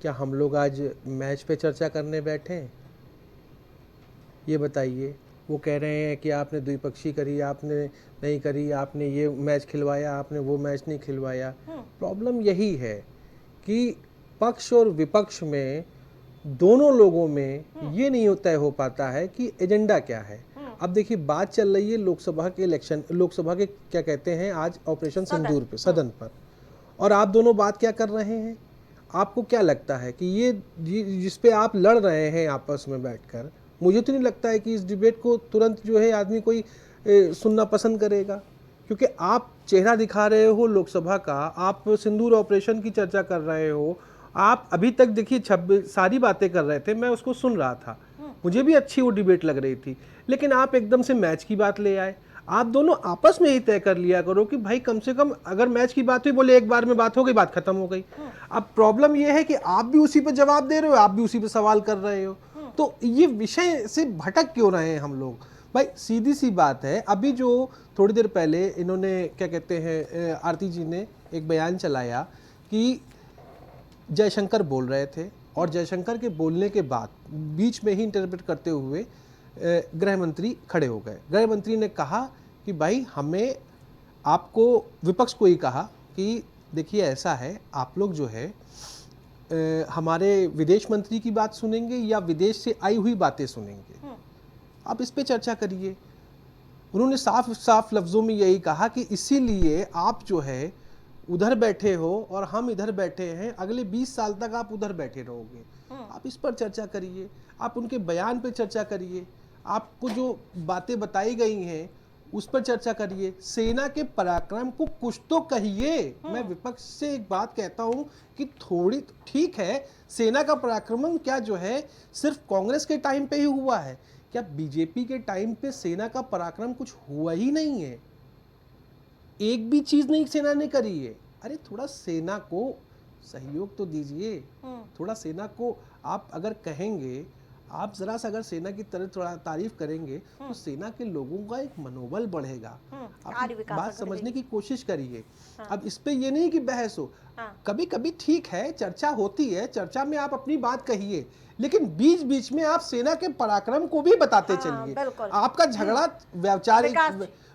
क्या हम लोग आज मैच पे चर्चा करने बैठे हैं? ये बताइए। वो कह रहे हैं कि आपने द्विपक्षीय करी, आपने नहीं करी, आपने ये मैच खिलवाया, आपने वो मैच नहीं खिलवाया। प्रॉब्लम यही है कि पक्ष और विपक्ष में दोनों लोगों में ये नहीं तय हो पाता है कि एजेंडा क्या है। अब देखिए, बात चल रही है लोकसभा के इलेक्शन, लोकसभा के क्या कहते हैं आज ऑपरेशन सिंदूर पे, सदन पर, और आप दोनों बात क्या कर रहे हैं? आपको क्या लगता है कि ये जिस पे आप लड़ रहे हैं आपस में बैठकर, मुझे तो नहीं लगता है कि इस डिबेट को तुरंत जो है आदमी कोई सुनना पसंद करेगा, क्योंकि आप चेहरा दिखा रहे हो लोकसभा का, आप सिंदूर ऑपरेशन की चर्चा कर रहे हो, आप अभी तक देखिए 26 सारी बातें कर रहे थे, मैं उसको सुन रहा था, मुझे भी अच्छी वो डिबेट लग रही थी, लेकिन आप एकदम से मैच की बात ले आए। आप दोनों आपस में ही तय कर लिया करो कि भाई कम से कम अगर मैच की बात हुई, बोले एक बार में बात हो गई, बात खत्म हो गई। अब प्रॉब्लम यह है कि आप भी उसी पे जवाब दे रहे हो, आप भी उसी पे सवाल कर रहे हो, तो ये विषय से भटक क्यों रहे हैं हम लोग? भाई सीधी सी बात है, अभी जो थोड़ी देर पहले इन्होंने क्या कहते हैं आरती जी ने एक बयान चलाया कि जयशंकर बोल रहे थे, और जयशंकर के बोलने के बाद बीच में ही इंटरप्रेट करते हुए गृह मंत्री खड़े हो गए। गृह मंत्री ने कहा कि भाई हमें, आपको, विपक्ष को ही कहा कि देखिए ऐसा है, आप लोग जो है हमारे विदेश मंत्री की बात सुनेंगे या विदेश से आई हुई बातें सुनेंगे, आप इस पे चर्चा करिए। उन्होंने साफ साफ लफ्ज़ों में यही कहा कि इसीलिए आप जो है उधर बैठे हो और हम इधर बैठे हैं, अगले 20 साल तक आप उधर बैठे रहोगे। आप इस पर चर्चा करिए, आप उनके बयान पे चर्चा करिए, आपको जो बातें बताई गई हैं उस पर चर्चा करिए, सेना के पराक्रम को कुछ तो कहिए। मैं विपक्ष से एक बात कहता हूं कि थोड़ी ठीक है, सेना का पराक्रम क्या जो है सिर्फ कांग्रेस के टाइम पे ही हुआ है? क्या बीजेपी के टाइम पे सेना का पराक्रम कुछ हुआ ही नहीं है? एक भी चीज नहीं सेना ने करी है। अरे थोड़ा सेना को सहयोग तो दीजिए, थोड़ा सेना को आप अगर कहेंगे, आप जरा सा अगर सेना की तरह थोड़ा तारीफ करेंगे तो सेना के लोगों का एक मनोबल बढ़ेगा। आप बात समझने की कोशिश करिए। अब इस पे ये नहीं कि बहस हो, कभी कभी ठीक है चर्चा होती है, चर्चा में आप अपनी बात कहिए, लेकिन बीच बीच में आप सेना के पराक्रम को भी बताते चलिए। आपका झगड़ा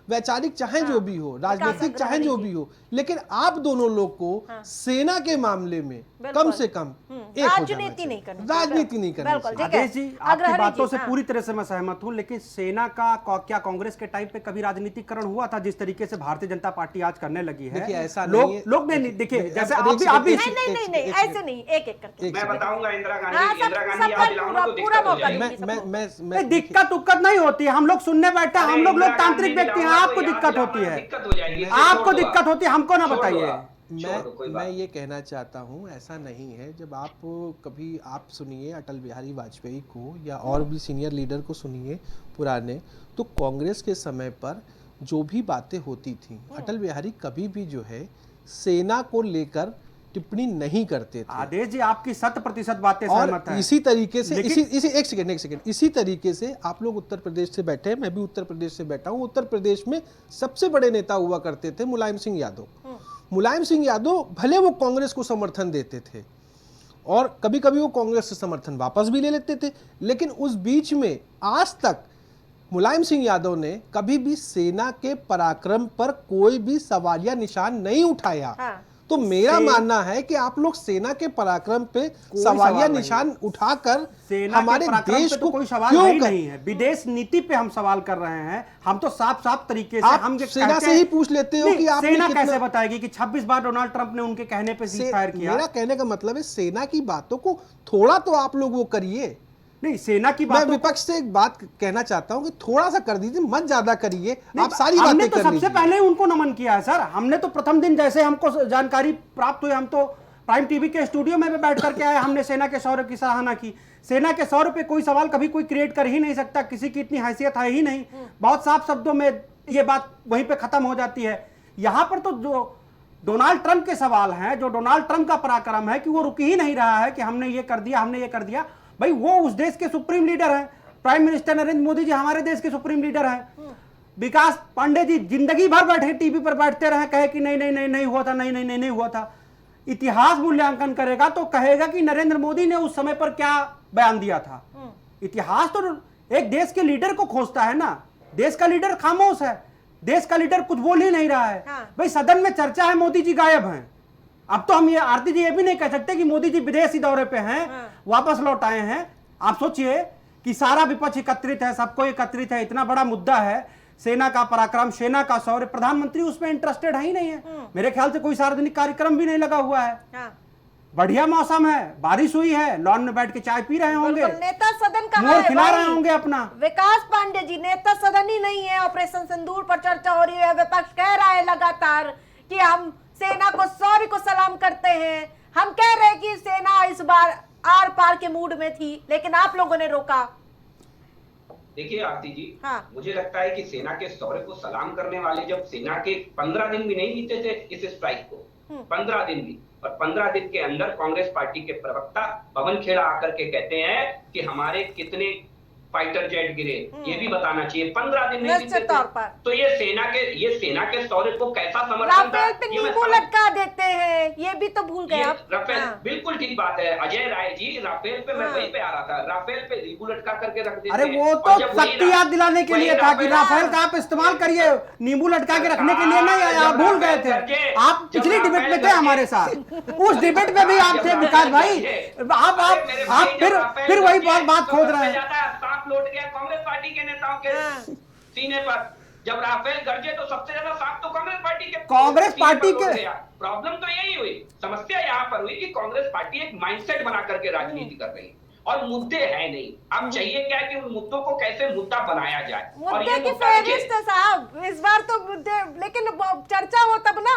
वैचारिक चाहे जो भी हो, राजनीतिक चाहे जो भी हो, लेकिन आप दोनों लोग को सेना के मामले में कम से कम राजनीति नहीं करना, राजनीति नहीं करना। आदेश जी, आपकी बातों से पूरी तरह से मैं सहमत हूं, लेकिन सेना का क्या कांग्रेस के टाइम पे कभी राजनीतिकरण हुआ था जिस तरीके से भारतीय जनता पार्टी आज करने लगी है? ऐसा लोग नहीं, देखिए जैसे आप भी नहीं ऐसे नहीं, एक एक करके मैं बताऊंगा। इंदिरा गांधी याद दिलाऊंगा तो दिक्कत उक्कत नहीं होती है, हम लोग सुनने बैठे, हम लोग लोकतांत्रिक व्यक्ति हैं, आपको दिक्कत होती है, आपको दिक्कत होती है, हमको ना बताइए। मैं ये कहना चाहता हूँ, ऐसा नहीं है। जब आप कभी आप सुनिए अटल बिहारी वाजपेयी को या और भी सीनियर लीडर को सुनिए पुराने, तो कांग्रेस के समय पर जो भी बातें होती थी, अटल बिहारी कभी भी जो है सेना को लेकर टिप्पणी नहीं करते थे। आदेश जी आपकी 100% बातें सहमत हैं। इसी तरीके से एक सेकंड इसी तरीके से आप लोग उत्तर प्रदेश से बैठे हैं, मैं भी उत्तर प्रदेश से बैठा हूं। उत्तर प्रदेश में सबसे बड़े नेता हुआ करते थे मुलायम सिंह यादव। मुलायम सिंह यादव भले वो कांग्रेस को समर्थन देते थे और कभी कभी वो कांग्रेस से समर्थन वापस भी ले लेते थे, लेकिन उस बीच में आज तक मुलायम सिंह यादव ने कभी भी सेना के पराक्रम पर कोई भी सवालिया निशान नहीं उठाया। तो मेरा मानना है कि आप लोग सेना के पराक्रम पे सवालिया निशान उठाकर हमारे देश को कोई सवाल नहीं है। विदेश नीति पे हम सवाल कर रहे हैं। हम तो साफ साफ तरीके से हम सेना से ही पूछ लेते हो कि आपने सेना कैसे बताएगी कि 26 बार डोनाल्ड ट्रंप ने उनके कहने पे सीज फायर किया। मेरा कहने का मतलब है सेना की बातों को थोड़ा तो आप लोग वो करिए। नहीं, सेना की मैं विपक्ष से एक बात कहना चाहता हूं कि थोड़ा सा कर दीजिए, मत ज्यादा करिए। आप सारी बातें हमने तो कर सबसे पहले उनको नमन किया है सर। हमने तो प्रथम दिन जैसे हमको जानकारी प्राप्त हुई, हम तो प्राइम टीवी के स्टूडियो में भी बैठ करके आए, हमने सेना के शौर्य की सराहना की। सेना के शौर्य पे कोई सवाल कभी कोई क्रिएट कर ही नहीं सकता, किसी की इतनी हैसियत है ही नहीं। बहुत साफ शब्दों में ये बात वहीं पे खत्म हो जाती है। यहां पर तो जो डोनाल्ड ट्रंप के सवाल हैं, जो डोनाल्ड ट्रंप का पराक्रम है कि वो रुक ही नहीं रहा है कि हमने ये कर दिया, हमने ये कर दिया। भाई वो उस देश के सुप्रीम लीडर हैं। प्राइम मिनिस्टर नरेंद्र मोदी जी हमारे देश के सुप्रीम लीडर हैं। विकास पांडे जी जिंदगी भर बैठे टीवी पर बैठते रहे, कहे कि नहीं नहीं नहीं नहीं हुआ था, नहीं नहीं नहीं नहीं हुआ था। इतिहास मूल्यांकन करेगा तो कहेगा कि नरेंद्र मोदी ने उस समय पर क्या बयान दिया था। इतिहास तो एक देश के लीडर को खोजता है ना। देश का लीडर खामोश है, देश का लीडर कुछ बोल ही नहीं रहा है। भाई सदन में चर्चा है, मोदी जी गायब हैं। अब तो हम ये आरती जी ये भी नहीं कह सकते कि मोदी जी विदेशी दौरे पे हैं, वापस लौट आए हैं। आप सोचिए कि सारा विपक्ष एकत्रित है, सबको एकत्रित है, इतना बड़ा मुद्दा है सेना का पराक्रम, सेना का शौर्य, प्रधानमंत्री उसमें इंटरेस्टेड है ही नहीं है। मेरे ख्याल से कोई सार्वजनिक कार्यक्रम भी नहीं लगा हुआ है। बढ़िया मौसम है, बारिश हुई है, लॉन में बैठ के चाय पी रहे होंगे, नेता सदन का मोर खिला रहे होंगे अपना। विकास पांडे जी, नेता सदन ही नहीं है, ऑपरेशन सिंदूर पर चर्चा हो रही है, विपक्ष कह रहा है लगातार कि हम सेना को शौर्य को सलाम करते हैं। हम कह रहे हैं कि सेना इस बार आर पार के मूड में थी, लेकिन आप लोगों ने रोका। देखिए आरती जी, मुझे लगता है कि सेना के शौर्य को सलाम करने वाले जब सेना के 15 दिन भी नहीं बीते थे इस स्ट्राइक को, 15 दिन भी, और 15 दिन के अंदर कांग्रेस पार्टी के प्रवक्ता पवन खेड़ा आकर के कहते हैं कि हमारे कितने फाइटर जेट गिरे, ये भी बताना चाहिए। 15 दिन नहीं बीते थे। तो ये सेना के शौर्य को कैसा समर्थन था? राफेल पे नींबू लटका देते हैं, ये भी तो भूल गए आप। राफेल बिल्कुल ठीक बात है अजय राय जी, राफेल पे मैं वहीं पे आ रहा था। राफेल पे नींबू लटका करके रख देते। अरे वो तो शक्ति याद दिलाने के लिए था कि राफेल का आप इस्तेमाल करिए, नींबू लटका के रखने के लिए नहीं आया। आप भूल गए थे, आप पिछली डिबेट में थे हमारे साथ, उस डिबेट में भी आप थे विकास भाई। आप फिर वही बात खोद रहे हैं। लौट गया कांग्रेस पार्टी के नेताओं के सीने पर। जब राफेल गरजे तो सबसे ज्यादा साफ तो कांग्रेस पार्टी के प्रॉब्लम तो यही हुई। समस्या यहाँ पर हुई कि कांग्रेस पार्टी एक माइंडसेट बना करके राजनीति कर रही है और मुद्दे है नहीं। अब चाहिए क्या कि उन मुद्दों को कैसे मुद्दा बनाया जाए। मुद्दे की फेहरिस्त है साहब इस बार तो मुद्दे, लेकिन चर्चा हो तब ना,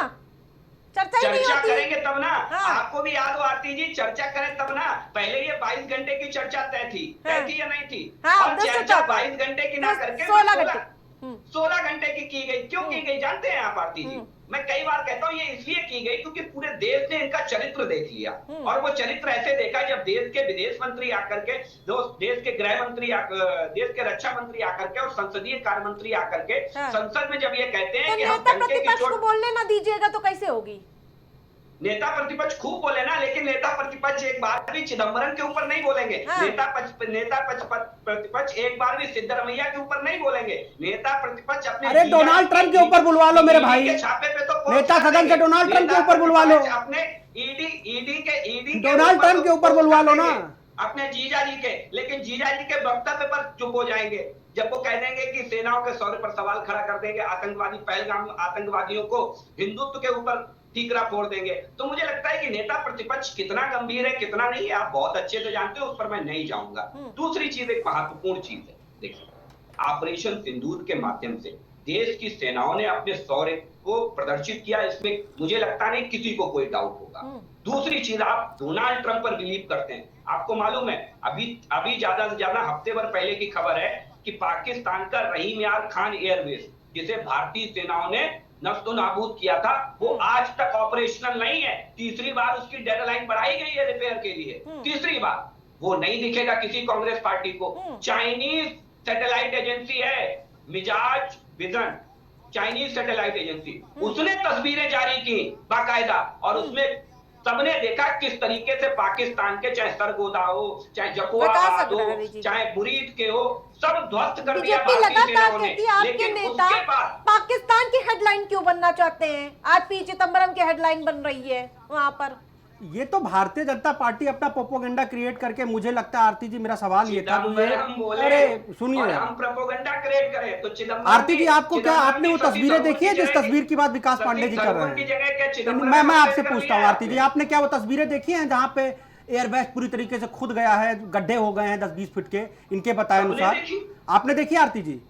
चर्चा करेंगे तब ना। आपको भी याद हो आरती जी, चर्चा करें तब ना। पहले ये 22 घंटे की चर्चा तय थी या नहीं थी? और चर्चा 22 घंटे की ना करके 16 घंटे की गई। क्यों की गई जानते हैं आप आरती जी? मैं कई बार कहता हूँ ये इसलिए की गई क्योंकि पूरे देश ने इनका चरित्र देख लिया। और वो चरित्र ऐसे देखा जब देश के विदेश मंत्री आकर के, देश के गृह मंत्री, देश के रक्षा मंत्री आकर के और संसदीय कार्य मंत्री आकर के संसद में जब ये कहते हैं कि हम प्रतिपक्ष को बोलने ना दीजिएगा तो कैसे होगी? नेता प्रतिपक्ष खूब बोले ना, लेकिन नेता प्रतिपक्ष एक बार भी चिदम्बरम के ऊपर नहीं बोलेंगे। नेता प्रतिपक्ष एक बार भी सिद्धरमैया के ऊपर नहीं बोलेंगे। नेता प्रतिपक्ष अपने अरे डोनाल्ड ट्रंप के ऊपर बुलवा लो मेरे भाई, छापे पे तो नेता सदन से डोनाल्ड ट्रंप के ऊपर बुलवा लो। अपने ईडी डोनाल्ड ट्रंप के ऊपर बुलवा लो ना, अपने जीजा जी के। लेकिन जीजा जी के वक्तव्य पर चुप हो जाएंगे जब वो कह देंगे कि सेनाओं के शौर्य पर सवाल खड़ा कर देंगे, आतंकवादी पहलगाम आतंकवादियों को हिंदुत्व के ऊपर ठीकरा फोड़ देंगे। तो मुझे लगता है कि नेता प्रतिपक्ष कितना गंभीर है कितना नहीं है आप बहुत अच्छे से जानते हो, उस पर मैं नहीं जाऊंगा। दूसरी चीज, एक महत्वपूर्ण चीज है, देखिए ऑपरेशन सिंदूर के माध्यम से देश की सेनाओं ने अपने शौर्य को प्रदर्शित किया, इसमें मुझे लगता नहीं किसी को कोई डाउट होगा। दूसरी चीज, आप डोनाल्ड ट्रंप पर बिलीव करते हैं। आपको मालूम है अभी ज्यादा से ज्यादा हफ्ते भर पहले की खबर है कि पाकिस्तान का रहीम यार खान एयरबेस, जिसे भारतीय सेनाओं ने नष्टो नाबूद किया था, वो आज तक ऑपरेशनल नहीं है। तीसरी बार उसकी डेडलाइन बढ़ाई गई है रिपेयर के लिए, तीसरी बार। वो नहीं दिखेगा किसी कांग्रेस पार्टी को। चाइनीज सैटेलाइट एजेंसी है मिजाज विजन, चाइनीज सैटेलाइट एजेंसी, उसने तस्वीरें जारी की बाकायदा, और उसमें सबने देखा किस तरीके से पाकिस्तान के चाहे सरगोदा हो, चाहे जकोआबाद हो, चाहे बुरीद के हो, सब ध्वस्त कर दिया बीजेपी भारतीय लगातार सेनाओं ने। कहती है आपके लेकिन नेता उसके बाद पाकिस्तान की हेडलाइन क्यों बनना चाहते हैं? आज पी चिदम्बरम की हेडलाइन बन रही है वहां पर। ये तो भारतीय जनता पार्टी अपना प्रोपोगंडा क्रिएट करके, मुझे लगता है आरती जी, मेरा सवाल ये था कि अरे सुनिए, हम प्रोपोगंडा क्रिएट करें तो चिदंबरम आरती जी आपको क्या, आपने वो तस्वीरें देखी है जिस तस्वीर की बात विकास पांडे जी कर रहे हैं? मैं आपसे पूछता हूँ आरती जी, आपने क्या वो तस्वीरें देखी हैं जहाँ पे एयरबैग पूरी तरीके से खुद गया है, गड्ढे हो गए हैं 10-20 फीट के, इनके बताए अनुसार? आपने देखी आरती जी?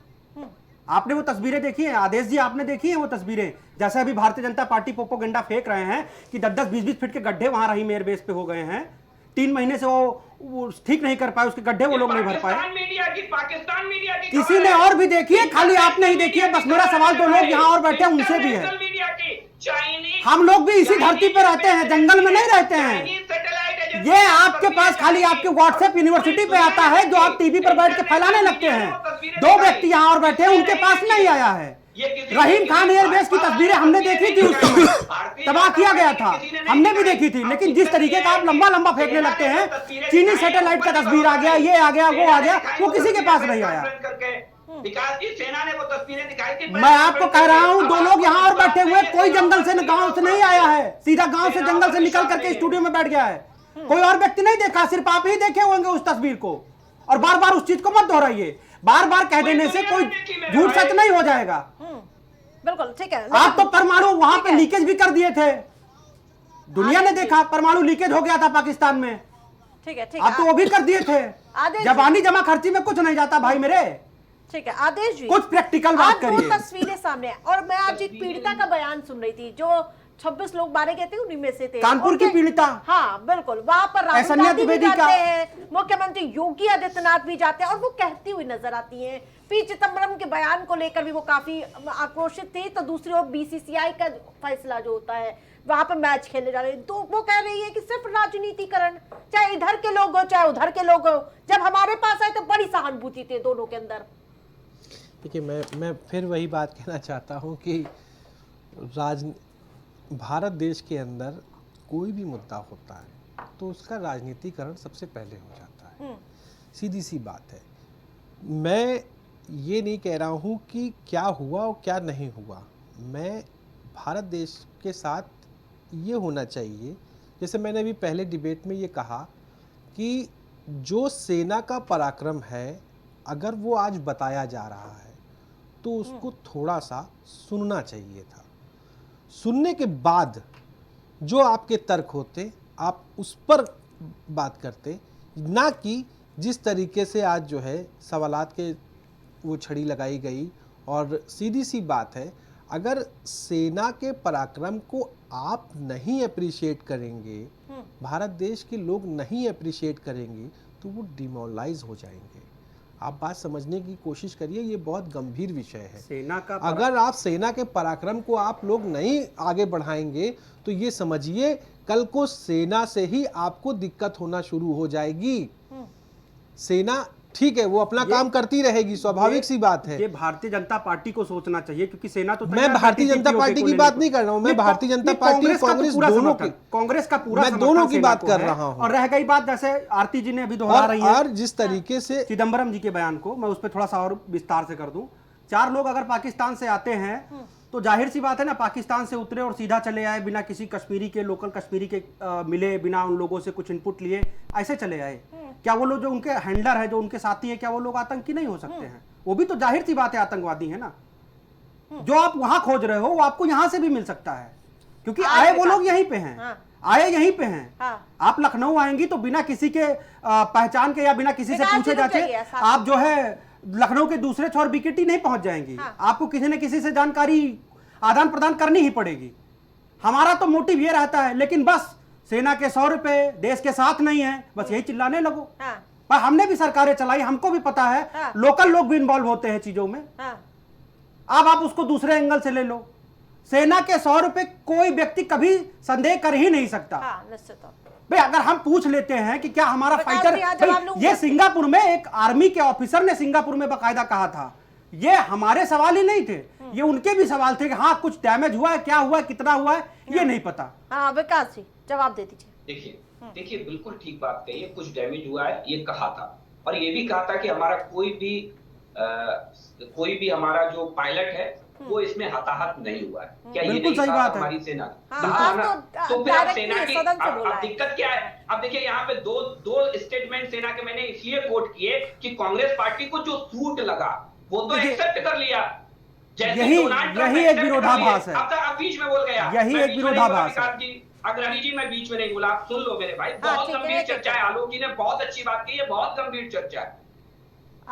आपने वो तस्वीरें देखी हैं? आदेश जी आपने देखी हैं वो तस्वीरें? जैसे अभी भारतीय जनता पार्टी प्रोपोगंडा फेंक रहे हैं कि 10-20 फीट के गड्ढे वहां रहीम एयरबेस पे हो गए हैं, 3 महीने से वो ठीक नहीं कर पाए, उसके गड्ढे वो लोग नहीं भर पाए। पाकिस्तान मीडिया की किसी ने और भी देखी है, खाली आपने ही देखी है? बस मेरा सवाल तो लोग यहाँ और बैठे हैं उनसे भी है। हम लोग भी इसी धरती पे रहते हैं, जंगल में नहीं रहते हैं। ये आपके पास खाली आपके व्हाट्सएप यूनिवर्सिटी पे आता है जो आप टीवी पर बैठ के फैलाने लगते हैं। 2 व्यक्ति यहाँ और बैठे हैं, उनके पास नहीं आया है। रहीम खान एयरबेस की तस्वीरें हमने देखी थी, उस समय तबाह किया गया था, हमने भी देखी थी। लेकिन जिस तरीके का आप लंबा लंबा फेंकने लगते हैं, चीनी सैटेलाइट का तस्वीर आ गया, ये आ गया, वो आ गया, वो किसी के पास नहीं आया। सेना ने वो तस्वीरें दिखाई थी। मैं आपको कह रहा हूं, 2 लोग यहाँ और बैठे हुए, कोई जंगल से गांव से नहीं आया है, सीधा गांव से जंगल से निकल करके स्टूडियो में बैठ गया है। कोई और व्यक्ति नहीं देखा, सिर्फ आप ही देखे होंगे उस तस्वीर को। और बार बार उस चीज को मत दोहराइए, बार बार कह देने से कोई झूठ सच नहीं हो जाएगा। बिल्कुल ठीक है। आप तो परमाणु वहां पे लीकेज भी कर दिए थे, दुनिया ने देखा, परमाणु लीकेज हो गया था पाकिस्तान में। ठीक है, ठीक आप तो वो भी कर दिए थे। जबानी जमा खर्ची में कुछ नहीं जाता भाई मेरे। ठीक है आदेश जी, कुछ प्रैक्टिकल बात करिए। 2 तस्वीरें सामने हैं और मैं आज एक पीड़िता का बयान सुन रही थी, जो 26 लोग मारे गए थे उन्हीं में से थे, कानपुर की पीड़िता। हाँ बिल्कुल, वहां पर राहुल गांधी भी जाते हैं, मुख्यमंत्री योगी आदित्यनाथ भी जाते हैं और वो कहती हुई नजर आती हैं। पी चिदम्बरम के बयान को लेकर भी वो काफी आक्रोशित थी। तो दूसरी ओर बीसीसीआई का फैसला जो होता है, वहां पर मैच खेले जा रहे हैं, तो वो कह रही है कि सिर्फ राजनीतिकरण, चाहे इधर के लोग हो चाहे उधर के लोग हो, जब हमारे पास आए तो बड़ी सहानुभूति थी दोनों के अंदर। देखिए मैं फिर वही बात कहना चाहता हूँ कि भारत देश के अंदर कोई भी मुद्दा होता है तो उसका राजनीतिकरण सबसे पहले हो जाता है, सीधी सी बात है। मैं ये नहीं कह रहा हूँ कि क्या हुआ और क्या नहीं हुआ, मैं भारत देश के साथ ये होना चाहिए, जैसे मैंने अभी पहले डिबेट में ये कहा कि जो सेना का पराक्रम है अगर वो आज बताया जा रहा है तो उसको थोड़ा सा सुनना चाहिए था। सुनने के बाद जो आपके तर्क होते आप उस पर बात करते, ना कि जिस तरीके से आज जो है सवालात के वो छड़ी लगाई गई। और सीधी सी बात है, अगर सेना के पराक्रम को आप नहीं अप्रिशिएट करेंगे, भारत देश के लोग नहीं अप्रिशिएट करेंगे तो वो डिमोरलाइज हो जाएंगे। आप बात समझने की कोशिश करिए, ये बहुत गंभीर विषय है। सेना का अगर आप सेना के पराक्रम को आप लोग नहीं आगे बढ़ाएंगे तो ये समझिए कल को सेना से ही आपको दिक्कत होना शुरू हो जाएगी। सेना ठीक है वो अपना काम करती रहेगी, स्वाभाविक सी बात है। ये भारतीय जनता पार्टी को सोचना चाहिए, क्योंकि सेना तो मैं भारतीय जनता पार्टी की बात नहीं कर रहा हूं, मैं भारतीय जनता पार्टी और कांग्रेस दोनों की, कांग्रेस का पूरा मैं दोनों की बात कर रहा हूं। और रह गई बात, जैसे आरती जी ने अभी दोहरा रही है, और जिस तरीके से चिदम्बरम जी के बयान को मैं उस पर थोड़ा सा और विस्तार से कर दूं। 4 लोग अगर पाकिस्तान से आते हैं तो जाहिर सी बात है ना, पाकिस्तान से उतरे और सीधा चले आए, बिना किसी कश्मीरी के, लोकल कश्मीरी के मिले, बिना उन लोगों से कुछ इनपुट लिए ऐसे चले आए। क्या वो लोग जो उनके हैंडलर है, जो उनके साथी है, क्या वो लोग आतंकी नहीं हो सकते हैं? वो भी तो जाहिर सी बात है आतंकवादी है ना। जो आप वहां खोज रहे हो वो आपको यहां से भी मिल सकता है, क्योंकि आए वो लोग यहीं पे हैं, आए यहीं पे हैं। आप लखनऊ आएंगी तो बिना किसी के पहचान के या बिना किसी से पूछे जाचे आप जो है लखनऊ के दूसरे छोर बीकेटी नहीं पहुंच जाएंगी। आपको किसी न किसी से जानकारी आदान प्रदान करनी ही पड़ेगी। हमारा तो मोटिव ये रहता है, लेकिन बस सेना के 100 रुपए देश के साथ नहीं है, बस यही चिल्लाने लगो। हाँ। पर हमने भी सरकारें चलाई, हमको भी पता है। हाँ। लोकल लोग भी इन्वॉल्व होते हैं चीजों में। हाँ। अब आप उसको दूसरे एंगल से ले लो। सेना के 100 रुपए कोई व्यक्ति कभी संदेह कर ही नहीं सकता। हाँ, निश्चित तौर पे। भाई अगर हम पूछ लेते हैं कि क्या हमारा प्रकाश फाइटर, जी, हाँ, जवाब भाई लूंगा। ये सिंगापुर में एक आर्मी के ऑफिसर ने सिंगापुर में बकायदा कहा था, ये हमारे सवाल ही नहीं थे, ये उनके भी सवाल थे कि हाँ कुछ डैमेज हुआ है, क्या हुआ है, कितना हुआ है, ये नहीं पता। हाँ विकास जी जवाब दे दीजिए। देखिए बिल्कुल ठीक बात कही है, कुछ डैमेज हुआ है ये कहा था, और ये भी कहा था कि हमारा कोई भी हमारा जो पायलट है वो इसमें हताहत नहीं हुआ है। क्या ये बिल्कुल नहीं सही कहा बात है। हमारी सेना? हाँ, कहा आप ना। तो तो फिर अब डायरेक्टली सेना की सदन से बोला अब है। दिक्कत क्या है? अब देखिए यहाँ पे दो स्टेटमेंट सेना के मैंने इसलिए कोट किए कि कांग्रेस पार्टी को जो सूट लगा वो तो एक्सेप्ट कर लिया, जैसे डोनाल्ड ट्रंप यही एक accept कर विरोधाभास लिए। है। अब तक आप बीच में बोल गया, यही मैं एक बीच में नहीं विरोधाभास बोला, है। विकास जी, अग्रणी जी मैं बीच में नहीं बोला, आप सुन लो मेरे भाई। हाँ, बहुत ठीक है, गंभीर एक-एक चर्चा है, आलोक जी ने बहुत अच्छी बात की है, बहुत गंभीर चर्चा है।